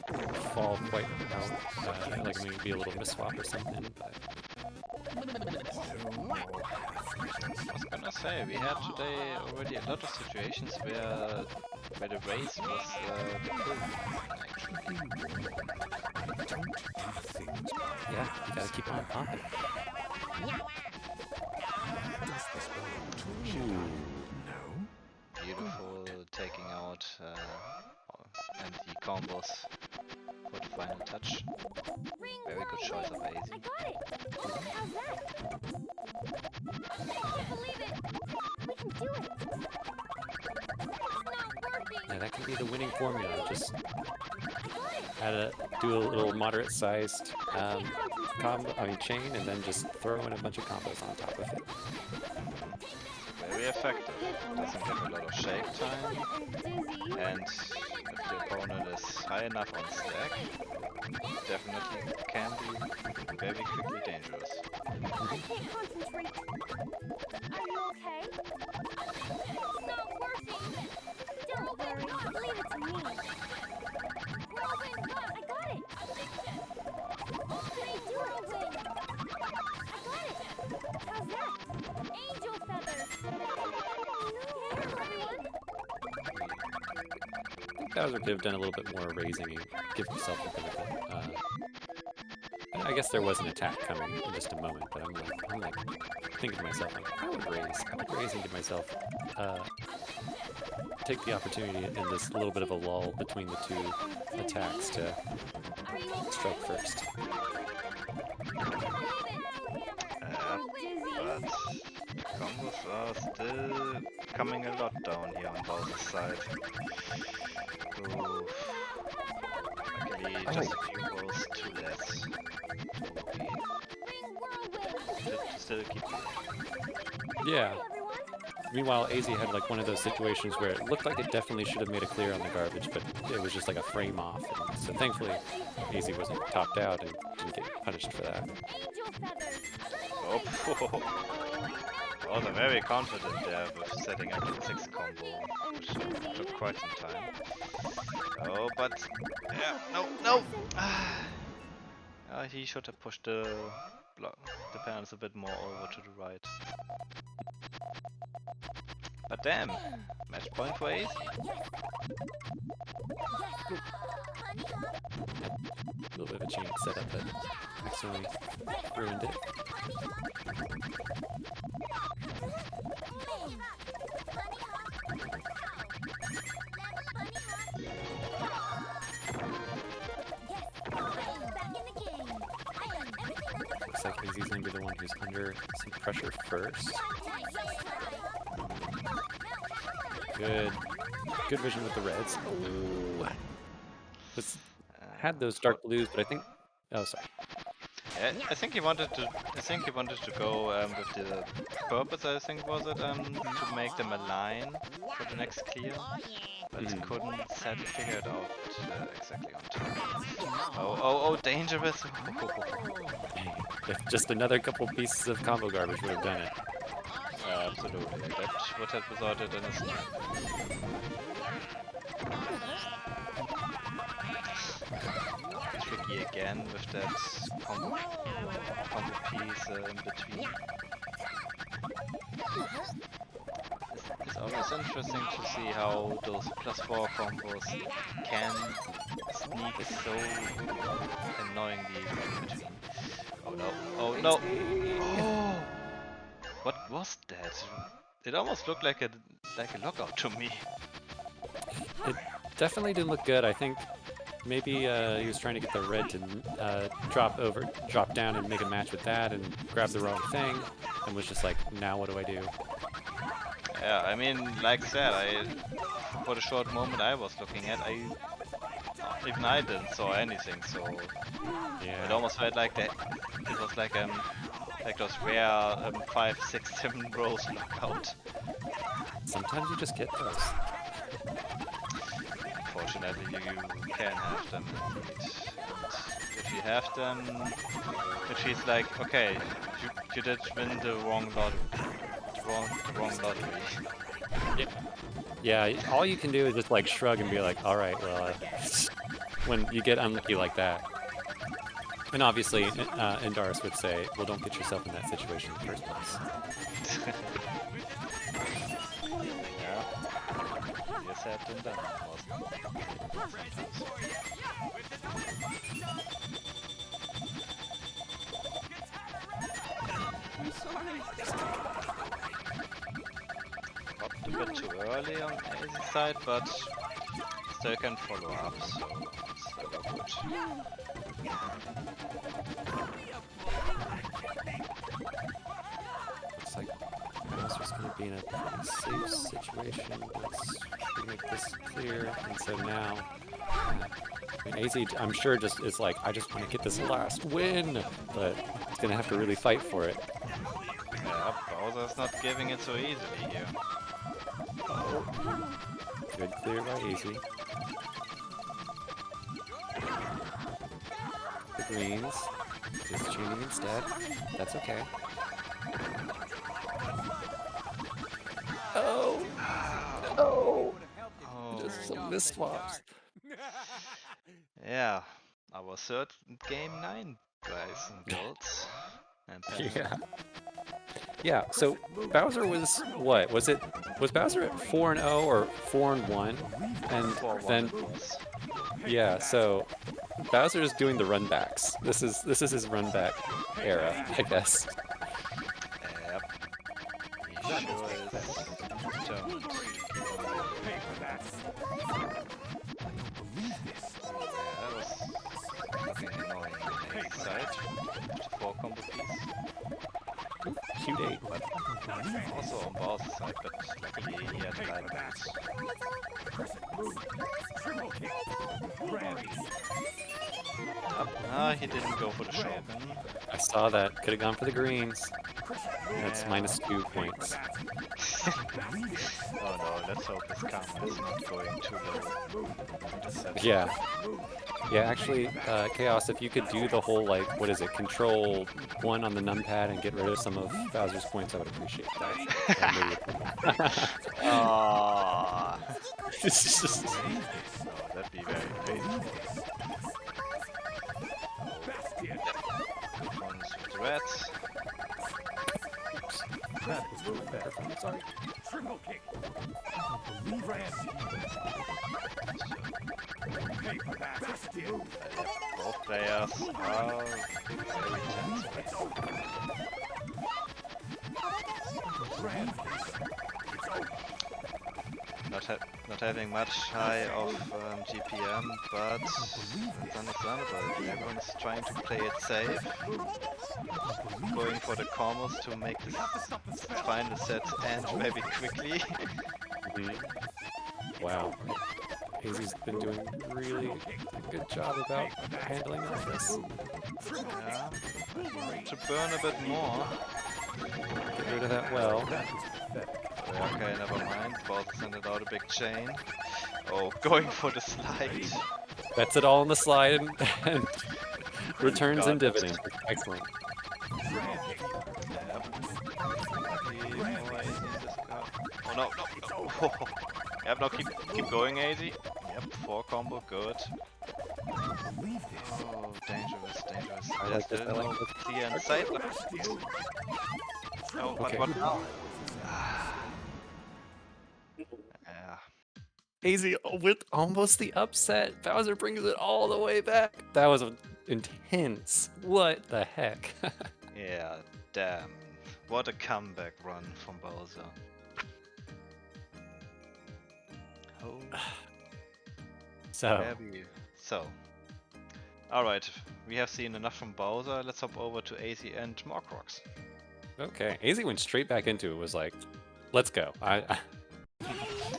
fall quite out. Like maybe a little misswap or something. But I was gonna say, we had today already a lot of situations where the race was the kill, actually. yeah, you gotta keep on popping. Beautiful taking out and the combos for the final touch. Very good choice of AZ. I got it. How's that? I can't believe it. We can do it. It's not working. Yeah, that can be the winning formula. Just I got it. do a little moderate-sized chain, and then just throw in a bunch of combos on top of it. Very effective. Doesn't give a lot of shake time, Dizzy. and if the opponent is high enough on stack, definitely can be very quickly dangerous. I can't concentrate. Are you okay? It's not working. Don't worry. Leave it to me. Whirlwind, I got it. Can I do it? I got it. How's that? Angel feathers. Careful, everyone. I think Bowser could have done a little bit more raising and give himself a benefit. I guess there was an attack coming in just a moment, but I'm like thinking to myself, like, I would raise and give myself take the opportunity in this little bit of a lull between the two attacks to Are you okay? strike first. But combos are still coming a lot down here on Bowser's side. Ooh. Luckily, just a few rolls too less. To still keep Yeah. Meanwhile, AZ had like one of those situations where it looked like it definitely should have made a clear on the garbage, but it was just like a frame off. And so thankfully, AZ wasn't topped out and didn't get punished for that. Angel feathers. Oh, also very confident there with setting up the 6 combo, which took quite some time. Oh, but yeah, no. He should have pushed the panels a bit more over to the right. But damn, match point for AZ. A little bit of a chain setup, but accidentally ruined it. Looks like AZ's gonna be the one who's under some pressure first. Good vision with the reds. Ooh. Had those dark blues, but I think. Oh, sorry. I think he wanted to. Go with the purpose. I think was it to make them align for the next clear, but couldn't sadly figure it out exactly on time. Oh, dangerous! If just another couple pieces of combo garbage would have done it. Absolutely, that would have resulted in a snap. Tricky again with that combo piece in between. it's always interesting to see how those +4 combos can sneak so annoyingly in between. Oh no! Oh no! Oh! What was that? It almost looked like a lockout to me. It definitely didn't look good. I think maybe he was trying to get the red to drop down and make a match with that, and grab the wrong thing, and was just like, now what do I do? Yeah, I mean, like I said, for the short moment I was looking at, even I didn't saw anything, so Yeah. it almost felt like that. It was like those rare 5, 6, 7 rows knockout. Sometimes you just get those. Fortunately, you can have them indeed. And if you have them, it feels like, okay, you did win the wrong lottery. Yeah, all you can do is just like shrug and be like, all right, well, when you get unlucky like that. And obviously, Indaris would say, well, don't get yourself in that situation in the first place. Yeah. Yes, have been done. Popped a bit too early on Aze's side, but still can follow up, so it's still all good. Looks like Bowser's going to be in a pretty safe situation. Let's make this clear. And so now, I mean, AZ, I'm sure just is like, I just want to get this last win, but he's going to have to really fight for it. Yeah, Bowser's not giving it so easily here. Good clear by AZ. The greens. Just tuning instead. That's okay. Oh! Oh! Just some misswaps. Yeah, our third game 9 guys and girls. And Yeah. Yeah, so Bowser was what? Was Bowser at 4-0 or 4-1? And then yeah, so Bowser's doing the run backs. This is his run back era, I guess. Yep. He sure is determined. Yeah, that was fucking annoying on A's side. The 4 combo piece. Cute 8. Also on Bowser's side, but luckily he had light boots. Ah, he didn't go for the Shogun. I saw that. Could have gone for the greens. That's -2 points. Oh no, let's hope his karma is not going too low. Yeah. Yeah, actually, Chaos, if you could do the whole, like, what is it, control 1 on the numpad and get rid of some of Bowser's points, I would appreciate that. Ah. That'd be very painful. One's with the rats. Sorry. Triple kick. Both players are very tense. Not having much high of GPM, but it's understandable. Everyone's trying to play it safe, going for the combos to make this final set end very quickly. Wow. Hazy's been doing really a good job about handling all this. Yeah, to burn a bit more. Get rid of that well. Okay, never mind. Both sending out a big chain. Oh, going for the slide. That's it all on the slide and returns and God. dividends. Excellent. Yep. Oh no, no, no. Yep, no, keep going, AZ. Yep, 4 combo, good. Oh, dangerous, dangerous. I There's like this, still I no like this. clear inside. No, Okay. what now? AZ with almost the upset. Bowser brings it all the way back. That was intense. What the heck? Yeah, damn. What a comeback run from Bowser. Oh, So, so. Alright, we have seen enough from Bowser. Let's hop over to AZ and Morcrox. okay. AZ went straight back into it. Was like, let's go. I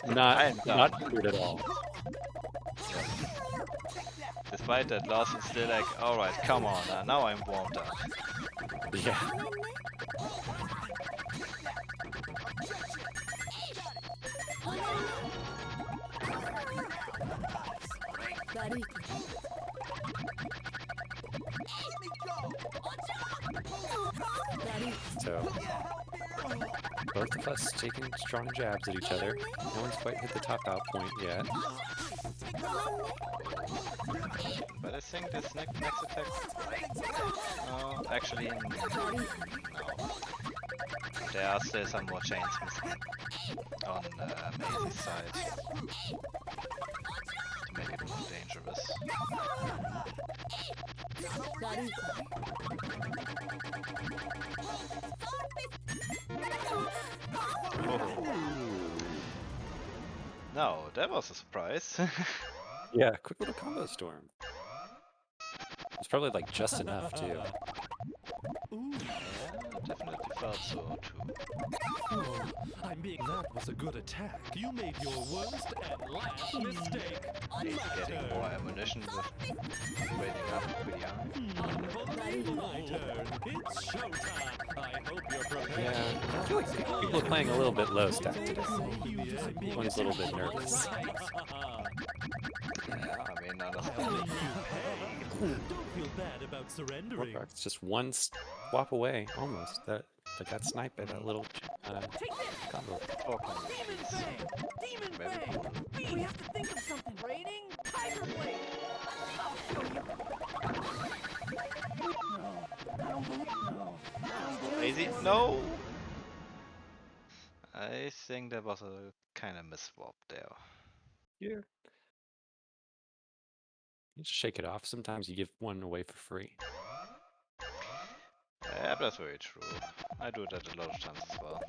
I not am done. not screwed at all. Despite that loss, he's still like, alright, come on, now I'm warmed up. Yeah. So both of us taking strong jabs at each other. No one's quite hit the top out point yet. But I think this next attack... No, actually, no. There are still some more chains missing on Maze's side. To make it more dangerous. No, that was a surprise. Yeah, quick little combo storm. It's probably like just enough too. Definitely felt so too. Oh, I'm being. That was a good attack. You made your worst and last mistake. He's getting more ammunition with rating up pretty young. Unbelievable. My turn. It's showtime. I hope you're prepared. Yeah, I feel like people are playing a little bit low stack today. One's a little bit nervous. Yeah, I mean, understandable. Don't feel bad about surrendering. It's just one swap away, almost. That got sniped by that little combo. Demon Fang! Demon Fang! We have to think of something. Raining Tiger Blade! I'll show you. No, I don't believe Crazy? No! I think that was a kind of misswap there. Yeah. You just shake it off. Sometimes you give one away for free. Yeah, that's very true. I do that a lot of times as well.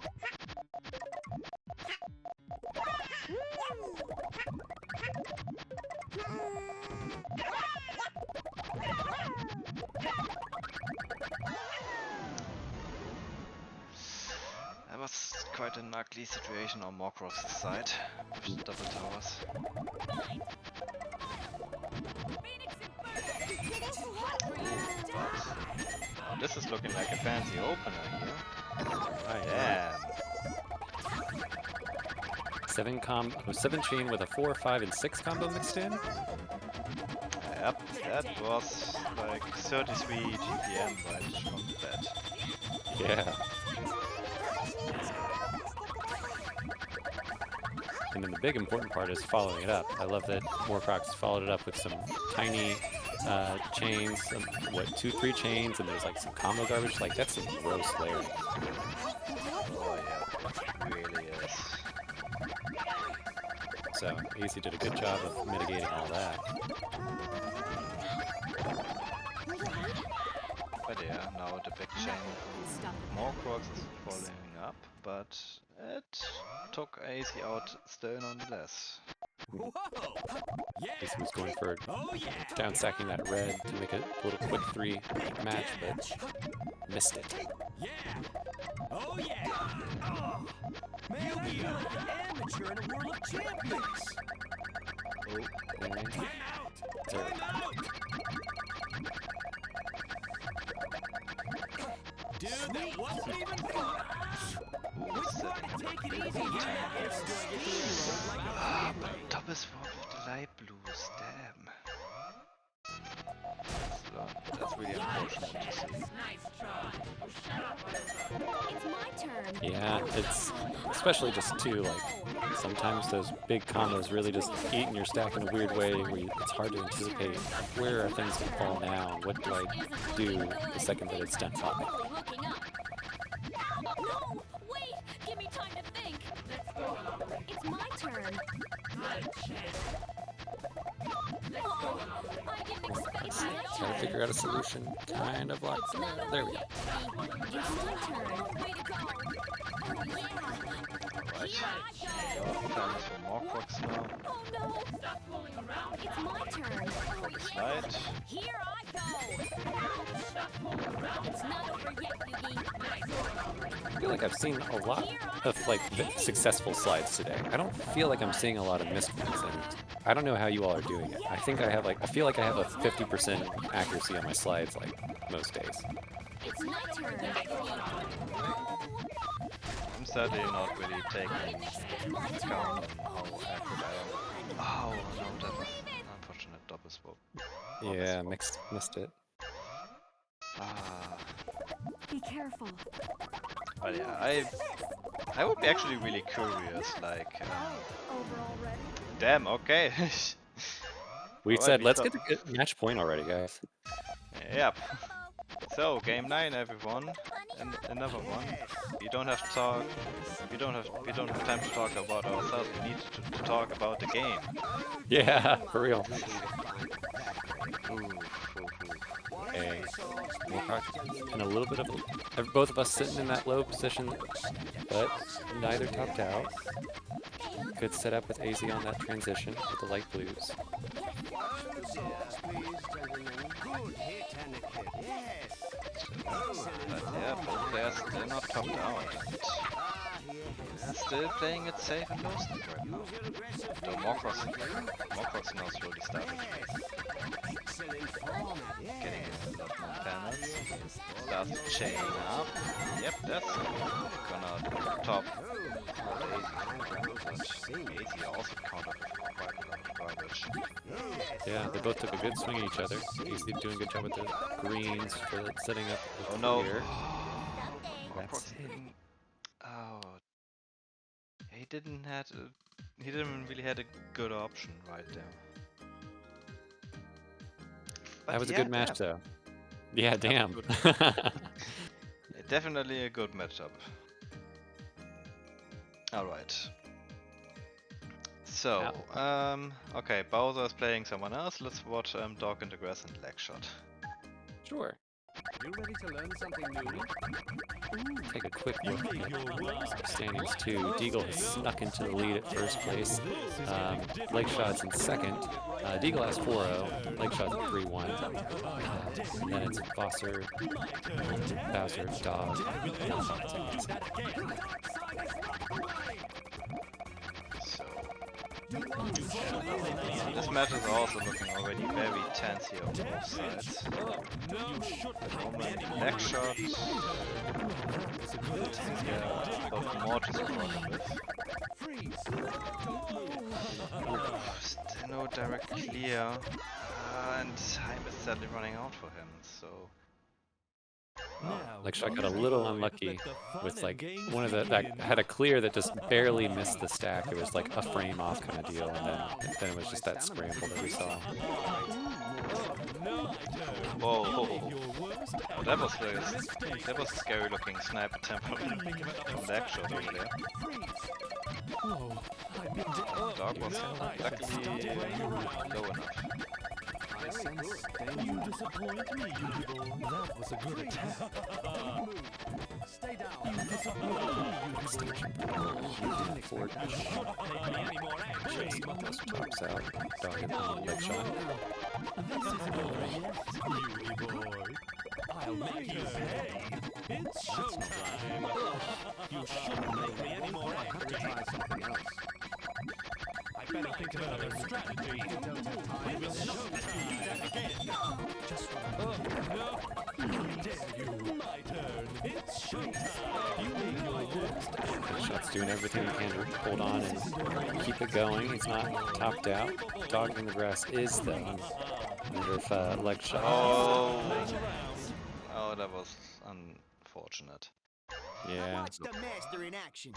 That was quite an ugly situation on Morcrox's side with the double towers. Oh, this is looking like a fancy opener here. Yeah. 7 chain with a 4, 5, and 6 combo mixed in. Yep, that was like 33 GPM right from the bat. Yeah. And then the big important part is following it up. I love that Morcrox followed it up with some tiny chains, 2, 3 chains, and there's like some combo garbage. Like that's some gross layering. Oh yeah, really is. So AZ did a good job of mitigating all that. But yeah, now the big chain from Morcrox is following up, but it took AZ out still nonetheless. AZ was going for down stacking that red to make a little quick 3 match, but missed it. Oh yeah! Oh, man, you like an amateur in a world of champions! Okay. Time out! Time out! Dude, that wasn't even fun! We're trying to take it easy here. Top is swap with the light blues, damn. That's really unfortunate to see. It's my turn. Yeah, it's especially just too like sometimes those big combos really just eat in your stack in a weird way where it's hard to anticipate where are things gonna fall down. What do I do the second that it's done popping? Totally looking up. No, wait! Give me time to think. It's my turn. Oh, I didn't expect Let's that at try to all. figure out a solution. Kind of like It's not there over we go. yet, baby. It's my turn. Way to go. Oh, yeah. Here I go. Time for Morkbox now. Oh, no. Stop fooling around. It's my turn. Oh, yeah. Slide. Here I go. Stop fooling around. It's not over yet, Yugi. I feel like I've seen a lot of like successful slides today. I don't feel like I'm seeing a lot of missed ones, and I don't know how you all are doing it. I think I feel like I have a 50% accuracy on my slides like most days. It's my turn. I'm sadly not really taking It's my account turn. on how accurate I am. Oh no, that was an unfortunate double swoop. Yeah, missed it. Ah, Be careful. but yeah, I would be actually really curious, like, Over already? damn, okay. We Alright, said we let's stop. get the good match point already, guys. Yep. So, game 9 everyone, and another one. We don't have to talk, we don't have time to talk about ourselves, we need to talk about the game. Yeah, for real. Ooh, ooh, ooh. Okay. And a little bit of both of us sitting in that low position, but neither topped out. Good setup with AZ on that transition with the light blues. But yeah, both players still not topped out. They're still playing it safe and low sneak right now. Though Morkbox now slowly started getting a lot more panels. Starts to chain up. Yep, that's gonna top AZ also countered with quite a lot of garbage. Yeah, they both took a good swing at each other. AZ doing a good job with the greens for setting up the Oh no! clear. Morkbox didn't. Oh, he didn't really had a good option right there. That was a yeah, good match, damn. though. Yeah, damn. Definitely a good matchup. Alright. So, okay, Bowser is playing someone else. Let's watch Dog in the Grass and Legshot. Sure. You ready to learn something new? Take a quick look at standings too. Deagle has snuck into the lead at first place. Legshot's in second. Deagle has 4-0. Legshot's at 3-1. And then it's Bowser, Dog. So, this match is also looking already very tense here on both sides. Legshot. Yeah, both more to support with. Still no direct clear. And time is sadly running out for him, so... Legshot got a little unlucky with like one of that had a clear that just barely missed the stack. It was like a frame off kind of deal, and then it was just that scramble that we saw. Whoa, that was a scary looking sniper attempt from Legshot over there. Dog was luckily low enough. You disappoint me, Yugi. That was a good attack. Stay down. You disappoint me, Forward Any more action? tops out. Dog hit the Legshot. This isn't over yet, Yugi boy. I'll make you pay. It's showtime. You shouldn't make me any more angry. I better think of another strategy. It was showtime again. No. How dare you? My turn. It's showtime. You made your worst. Legshot's doing everything he can to hold on and keep it going. He's not topped out. Dog in the Grass is though. I wonder if Legshot. Oh, that was unfortunate. Yeah. Watch the master in action.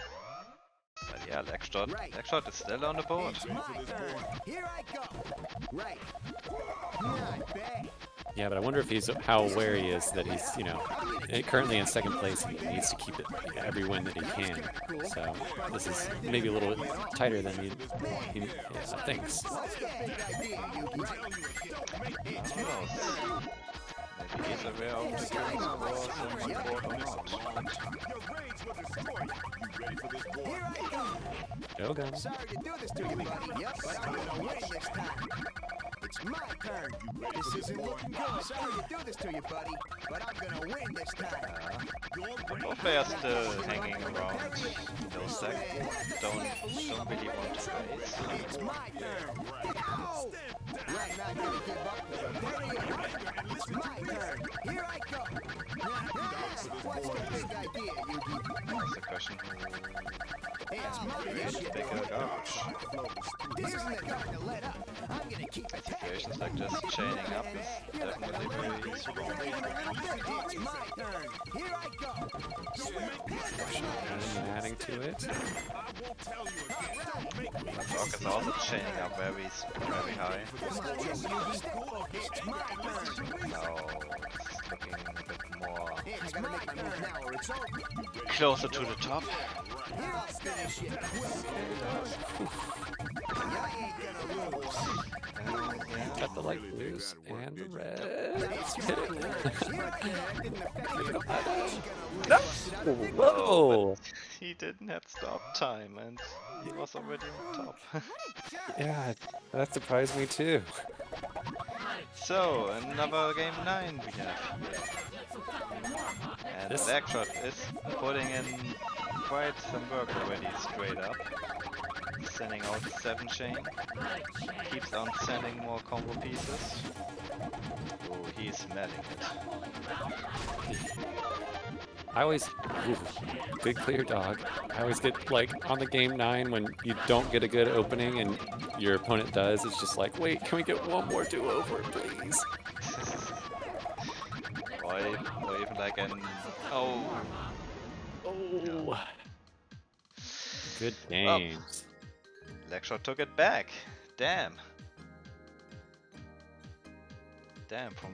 But yeah, Legshot is still on the board. It's my turn. Here I go. Right. Not bad. Yeah, but I wonder if he's how aware he is that he's, you know, currently in second place and he needs to keep it every win that he can. So this is maybe a little bit tighter than he thinks. Who knows? Maybe he's aware of the kills or some support or not. Shogun. Sorry to do this to you, buddy. Yep, but I'm gonna win this time. It's my turn. This isn't looking good. Sorry to do this to you, buddy, but I'm gonna win this time. Both players still hanging around those stack. Don't really want to raise. It's my turn. Go! I'm not gonna give up. Hurry up. It's my turn. Here I go. What's the big idea, Yugi? That's the question. It's my Create mission. bigger garbage. This isn't the time to let up. I'm gonna keep attacking. Situations like this, chaining up is definitely very useful. It's my turn. Here I go. And adding to it. Rock is also chaining up very high. It's my turn. Now it's looking a bit more I gotta make my move now or it's over. closer to the top. Here I'll finish it. I ain't gonna lose. Got the light blues and the reds. Hit it. Whoa! He didn't have stop time and he was already on top. Yeah, that surprised me too. So, another game 9 we have here. And This- Electrot is putting in quite some work already straight up. Sending out 7 chain. Keeps on sending more combo pieces. Oh, he's smelling it. I always, good clear dog. I always get like on the game 9 when you don't get a good opening and your opponent does. It's just like, wait, can we get one more do-over, please? or even like an... Oh, Oh, good games. Electrot took it back. Damn. Damn, from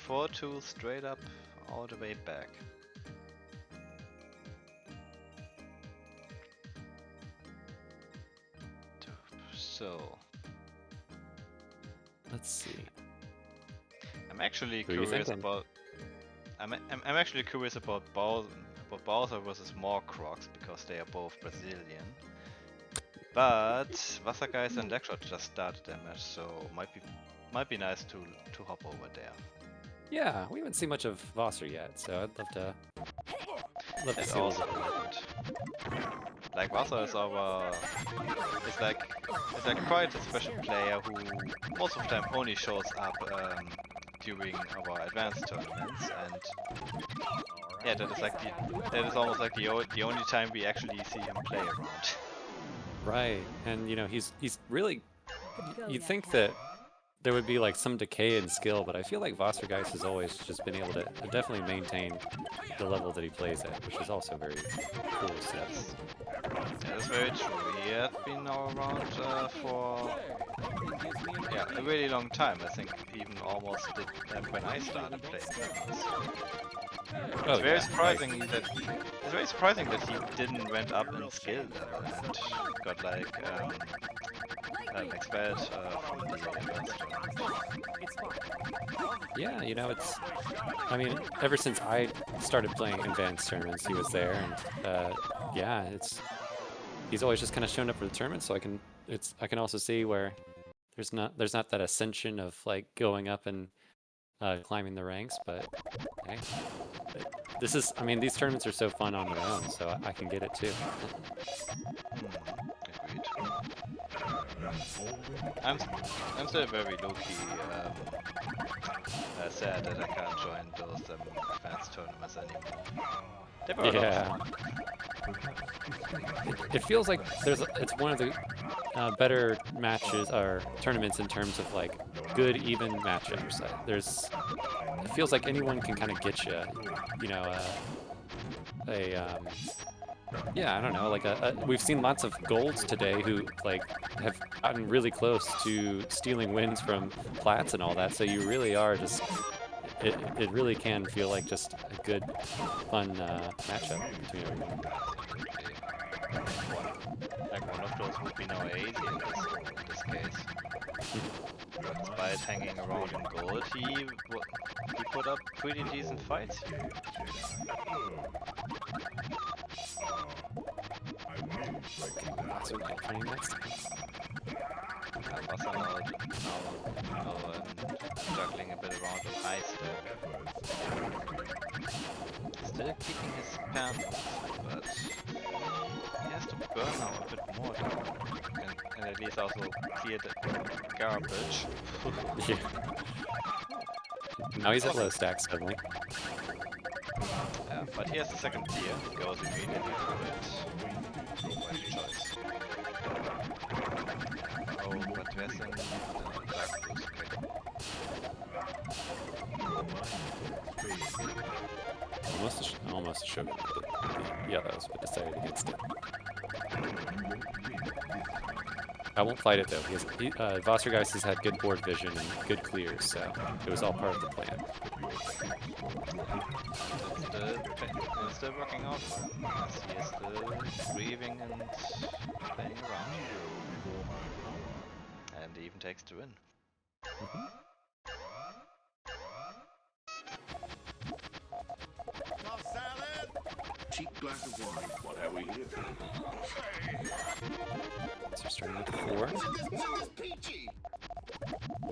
4-2 straight up all the way back. So, Let's see. I'm actually Who you curious thinking? about. I'm actually curious about Bowser versus Morcrox because they are both Brazilian. But Wassergeist and Electrot just started their match, so might be nice to hop over there. Yeah, we haven't seen much of Vosser yet, so I'd love to It's see a also little bit. relevant. Like Wasser is our, it's like quite a special player who most of the time only shows up during our advanced tournaments, and yeah, that is almost like the only time we actually see him play around. Right, and you know, he's really, you'd think that there would be like some decay in skill, but I feel like Wassergeist has always just been able to definitely maintain the level that he plays at, which is also very cool stuff. That is very true. He had been around for a really long time. I think even almost when I started playing. Oh, It's very yeah, surprising that he didn't went up in skill level and got like expelled from the advanced tournament. Yeah, you know, it's, I mean, ever since I started playing advanced tournaments, he was there, and yeah, he's always just kind of shown up for the tournament, so I can also see where there's not that ascension of like going up and climbing the ranks, but hey, this is, I mean, these tournaments are so fun on their own, so I can get it too. Agreed. I'm still very low-key sad that I can't join those advanced tournaments anymore. They were a lot Yeah. of fun. It feels like it's one of the better matches or tournaments in terms of like good even matchups. It feels like anyone can kind of get you, you know, yeah, I don't know, like we've seen lots of golds today who like have gotten really close to stealing wins from plats and all that. So you really are just it really can feel like just a good, fun matchup between everyone. Like one of those would be now easy in this case. But despite hanging around in gold, he put up pretty decent fights here. So like playing next time. Vasa now juggling a bit around with high step. Still keeping his balance, but he has to burn now a bit more and at least also clear the garbage. Yeah. Now he's at low stacks suddenly. But he has the second tier, goes immediately for it. Right choice. Oh, but where's then the Dark Blues? Okay. Almost a sugar, but the others but decided against it. I won't fight it though. Vostergeist has had good board vision and good clears, so it was all part of the plan. It's still working out for him. He is still breathing and playing around. And even takes the win. Cheap glass of wine. What have we here? So we're starting with 4.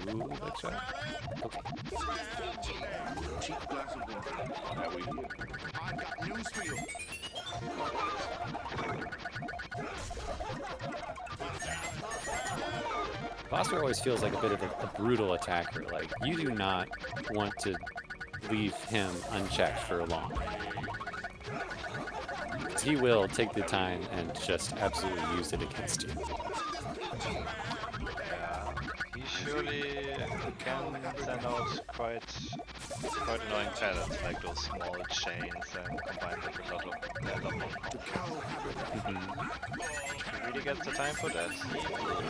Ooh, good shot. Okay. Cheap glass of wine. What have we here? I've got news for you. Voster always feels like a bit of a brutal attacker. Like, you do not want to leave him unchecked for long. He will take the time and just absolutely use it against you. Yeah, he surely can send out quite annoying patterns like those small chains and combine them with a lot of If he really gets the time for that, he will do that.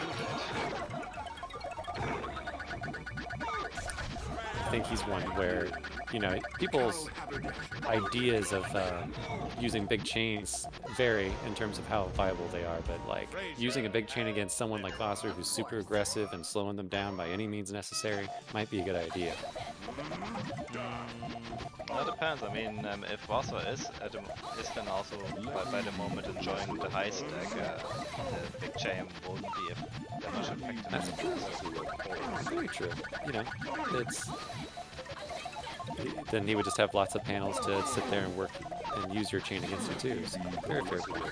I think he's one where, you know, people's ideas of using big chains vary in terms of how viable they are, but like using a big chain against someone like Voster who's super aggressive and slowing them down by any means necessary might be a good idea. Well, it depends. I mean, if Vasa is then also by the moment enjoying the high stack, the big chain won't be that much effective. That's true. Very true. You know, then he would just have lots of panels to sit there and work and use your chain against it too. So very fair point.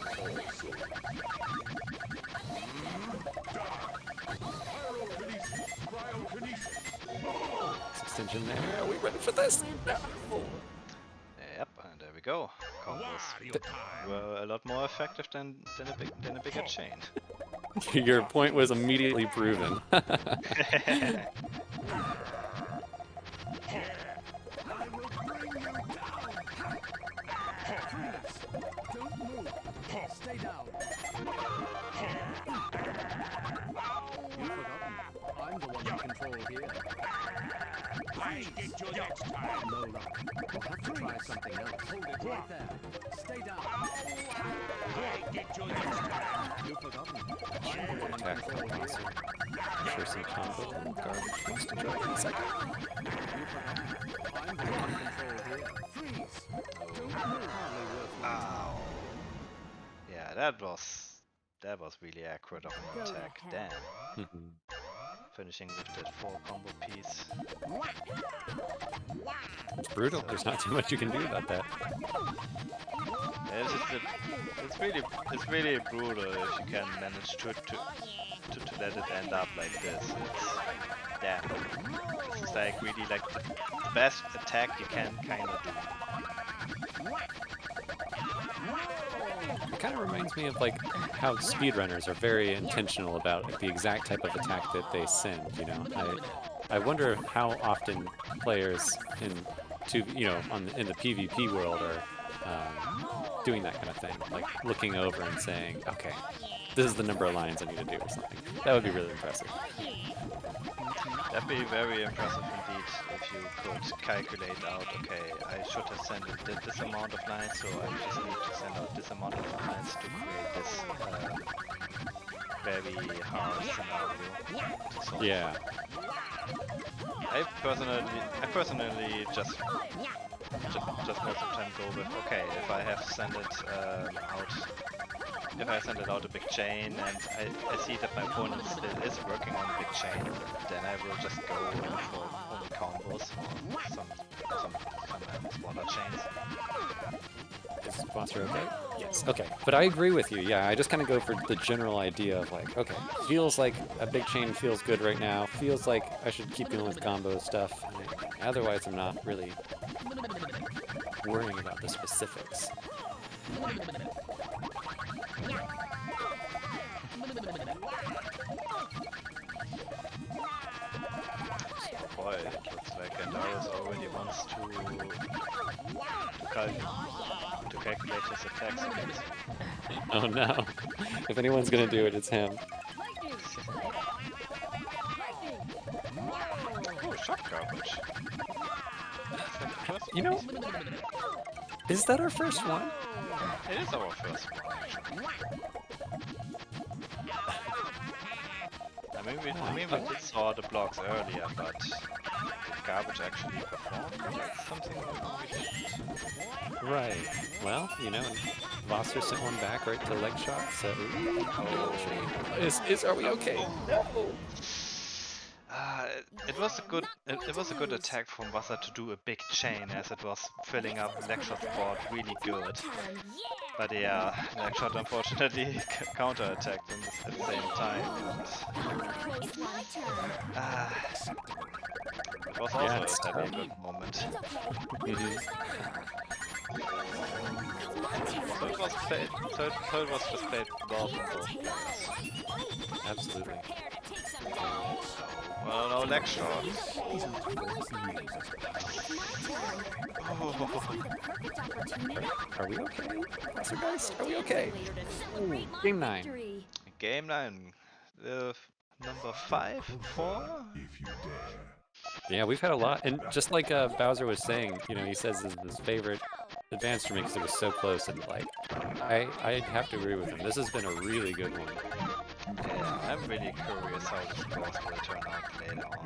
Extension there. Are we ready for this? Yep, and there we go. Combos were a lot more effective than a bigger chain. Your point was immediately proven. Don't move. Stay down. You've forgotten. I'm the one in control here. I get you next time. No luck. We'll have to try something else. Hold it right there. Stay down. I get you next time. You've forgotten. I'm the one in Attack control from here. Voster. Sure, some combo and garbage wants to drop in a second. You've forgotten. I'm the one in control here. Freeze. Don't move. Hardly worth my time. Ow. Yeah, that was really accurate of an attack. Damn. Finishing with that 4 combo piece. It's brutal. There's not too much you can do about that. Yeah, it's really brutal if you can manage to let it end up like this. It's damn. This is like really like the best attack you can kind of do. It kind of reminds me of like how speedrunners are very intentional about like, the exact type of attack that they send. You know, I wonder how often players in in the PvP world are doing that kind of thing, like looking over and saying, okay, this is the number of lines I need to do or something. That would be really impressive. That'd be very impressive indeed if you could calculate out, okay, I should have sent it this amount of lines, so I just need to send out this amount of lines to create this very hard scenario to solve. Yeah. I personally just most of the time go with, okay, if I have sent it out, if I send it out a big chain and I see that my opponent still is working on a big chain, then I will just go for only combos or some smaller chains. Is Foster okay? Yes. Okay. But I agree with you. Yeah, I just kind of go for the general idea of like, okay, feels like a big chain feels good right now. Feels like I should keep going with combo stuff. Otherwise, I'm not really worrying about the specifics. Boy, it looks like Gandaros already wants to calculate his attacks against you. Oh no. If anyone's gonna do it, it's him. Oh, shock garbage. That's like the first You know, one. is that our first one? It is our first one, actually. I mean, we did saw the blocks earlier, but did garbage actually perform? That's something we didn't. Right. Well, you know, Voster sent one back right to leg shot, so are we okay? It was a good attack from Wasser to do a big chain, as it was filling up Legshot's board really good. But yeah, Legshot unfortunately counter-attacked him at the same time. It was also a very good moment. So it was played. So it was just played well from both players. Absolutely. Well, no Legshot. Are we okay? So guys, are we okay? Ooh, game 9. Game 9. Number 5? 4? Yeah, we've had a lot, and just like Bowser was saying, you know, he says this is his favorite advanced tournament because it was so close, and like, I have to agree with him. This has been a really good one. Yeah, I'm really curious how the scores will turn out later on.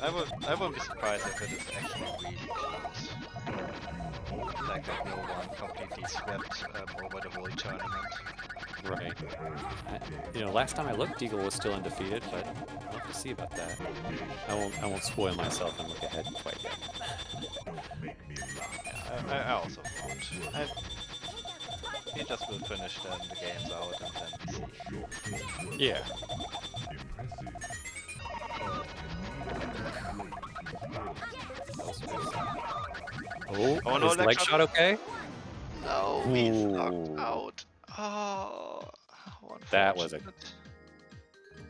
I won't be surprised if it is actually really close. Like that no one completely swept over the whole tournament. Right. You know, last time I looked, Deagle was still undefeated, but we'll have to see about that. I won't spoil myself and look ahead quite yet. Yeah, I also won't. He just will finish the games out and then we see. Yeah. Oh, no, is leg shot okay? No, he's knocked out. Oh, that was a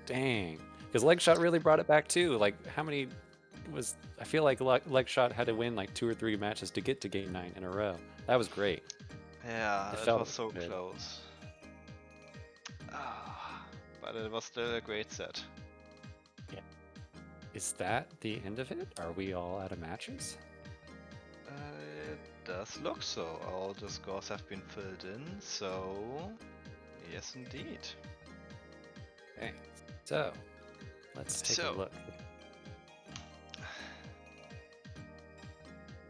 dang. Because leg shot really brought it back too. Like, how many was? I feel like leg shot had to win like 2 or 3 matches to get to game 9 in a row. That was great. Yeah, It it felt was so good. close. But it was still a great set. Is that the end of it? Are we all out of matches? It does look so. All the scores have been filled in, so yes indeed. Okay, so let's take a look.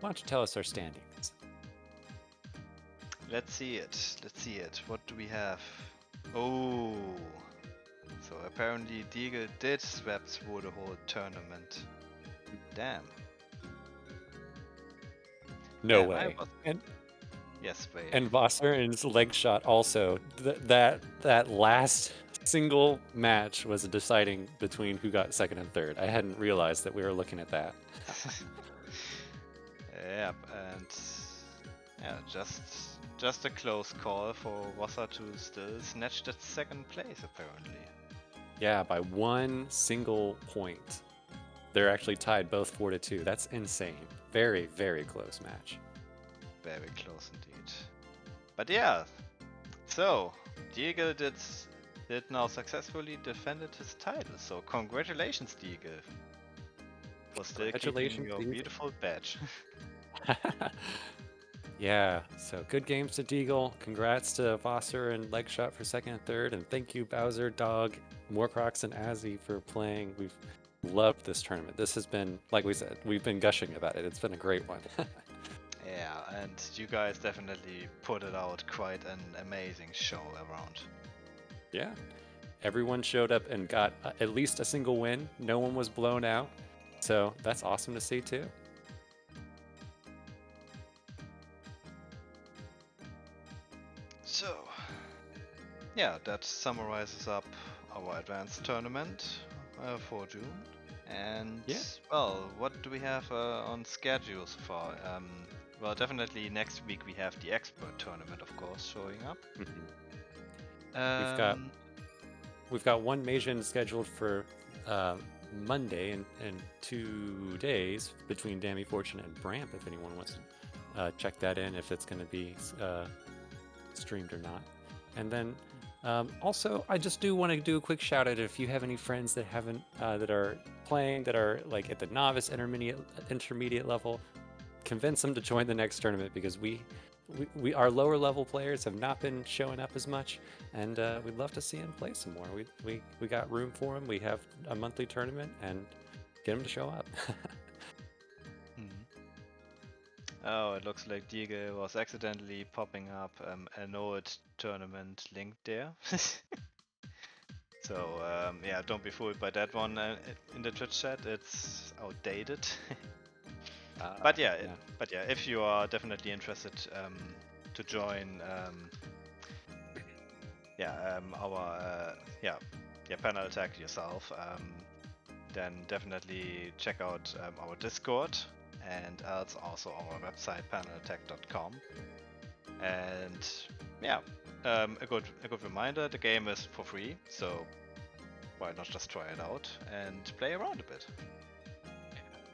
Why don't you tell us our standings? Let's see it. Let's see it. What do we have? Oh, so apparently Deagle did sweep through the whole tournament. Damn. No Yeah, way. Yes, wait. And Voster and his leg shot also. That last single match was deciding between who got second and third. I hadn't realized that we were looking at that. Yep, and yeah, just a close call for Wasser to still snatch that second place apparently. Yeah, by 1 single point. They're actually tied both 4-2. That's insane. Very, very close match. Very close indeed. But yeah, so Deagle did did now successfully defended his title. So congratulations, Deagle, for still keeping Congratulations, your Deagle. beautiful badge. Yeah, so good games to Deagle. Congrats to Foster and Legshot for second and third. And thank you, Bowser, Dog, Morcrox, and Azzy for playing. We've loved this tournament. This has been, like we said, we've been gushing about it. It's been a great one. Yeah, and you guys definitely put it out quite an amazing show around. Yeah. Everyone showed up and got at least a single win. No one was blown out. So that's awesome to see, too. So, yeah, that summarizes up our advanced tournament for June. And Yeah. well, what do we have on schedule so far? Well, definitely next week we have the expert tournament, of course, showing up. Mhm. We've got one Majin scheduled for Monday in 2 days between Dammy Fortune and Bramp, if anyone wants to check that in, if it's going to be streamed or not. And then also, I just do want to do a quick shout out if you have any friends that haven't that are playing, that are like at the novice intermediate level, convince them to join the next tournament, because we our lower level players have not been showing up as much, and we'd love to see them play some more. We got room for them. We have a monthly tournament, and get them to show up. Oh, it looks like Diego was accidentally popping up a Node tournament link there. So yeah, don't be fooled by that one in the Twitch chat. It's outdated. But yeah, if you are definitely interested to join, our panel attack yourself, then definitely check out our Discord, and else also our website panelattack.com. And yeah, a good reminder: the game is for free, so why not just try it out and play around a bit?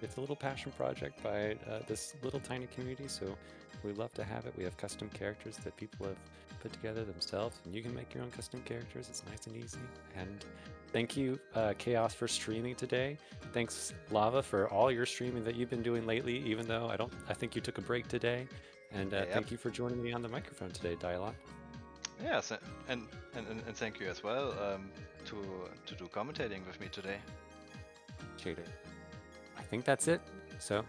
It's a little passion project by this little tiny community, so we love to have it. We have custom characters that people have put together themselves, and you can make your own custom characters. It's nice and easy. And thank you, Chaos, for streaming today. Thanks, Lava, for all your streaming that you've been doing lately, even though I think you took a break today. And thank you for joining me on the microphone today, Dialogue. Yes, and thank you as well to do commentating with me today. Cheater. I think that's it. So,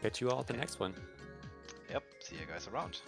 catch you all at the next one. Yep, see you guys around.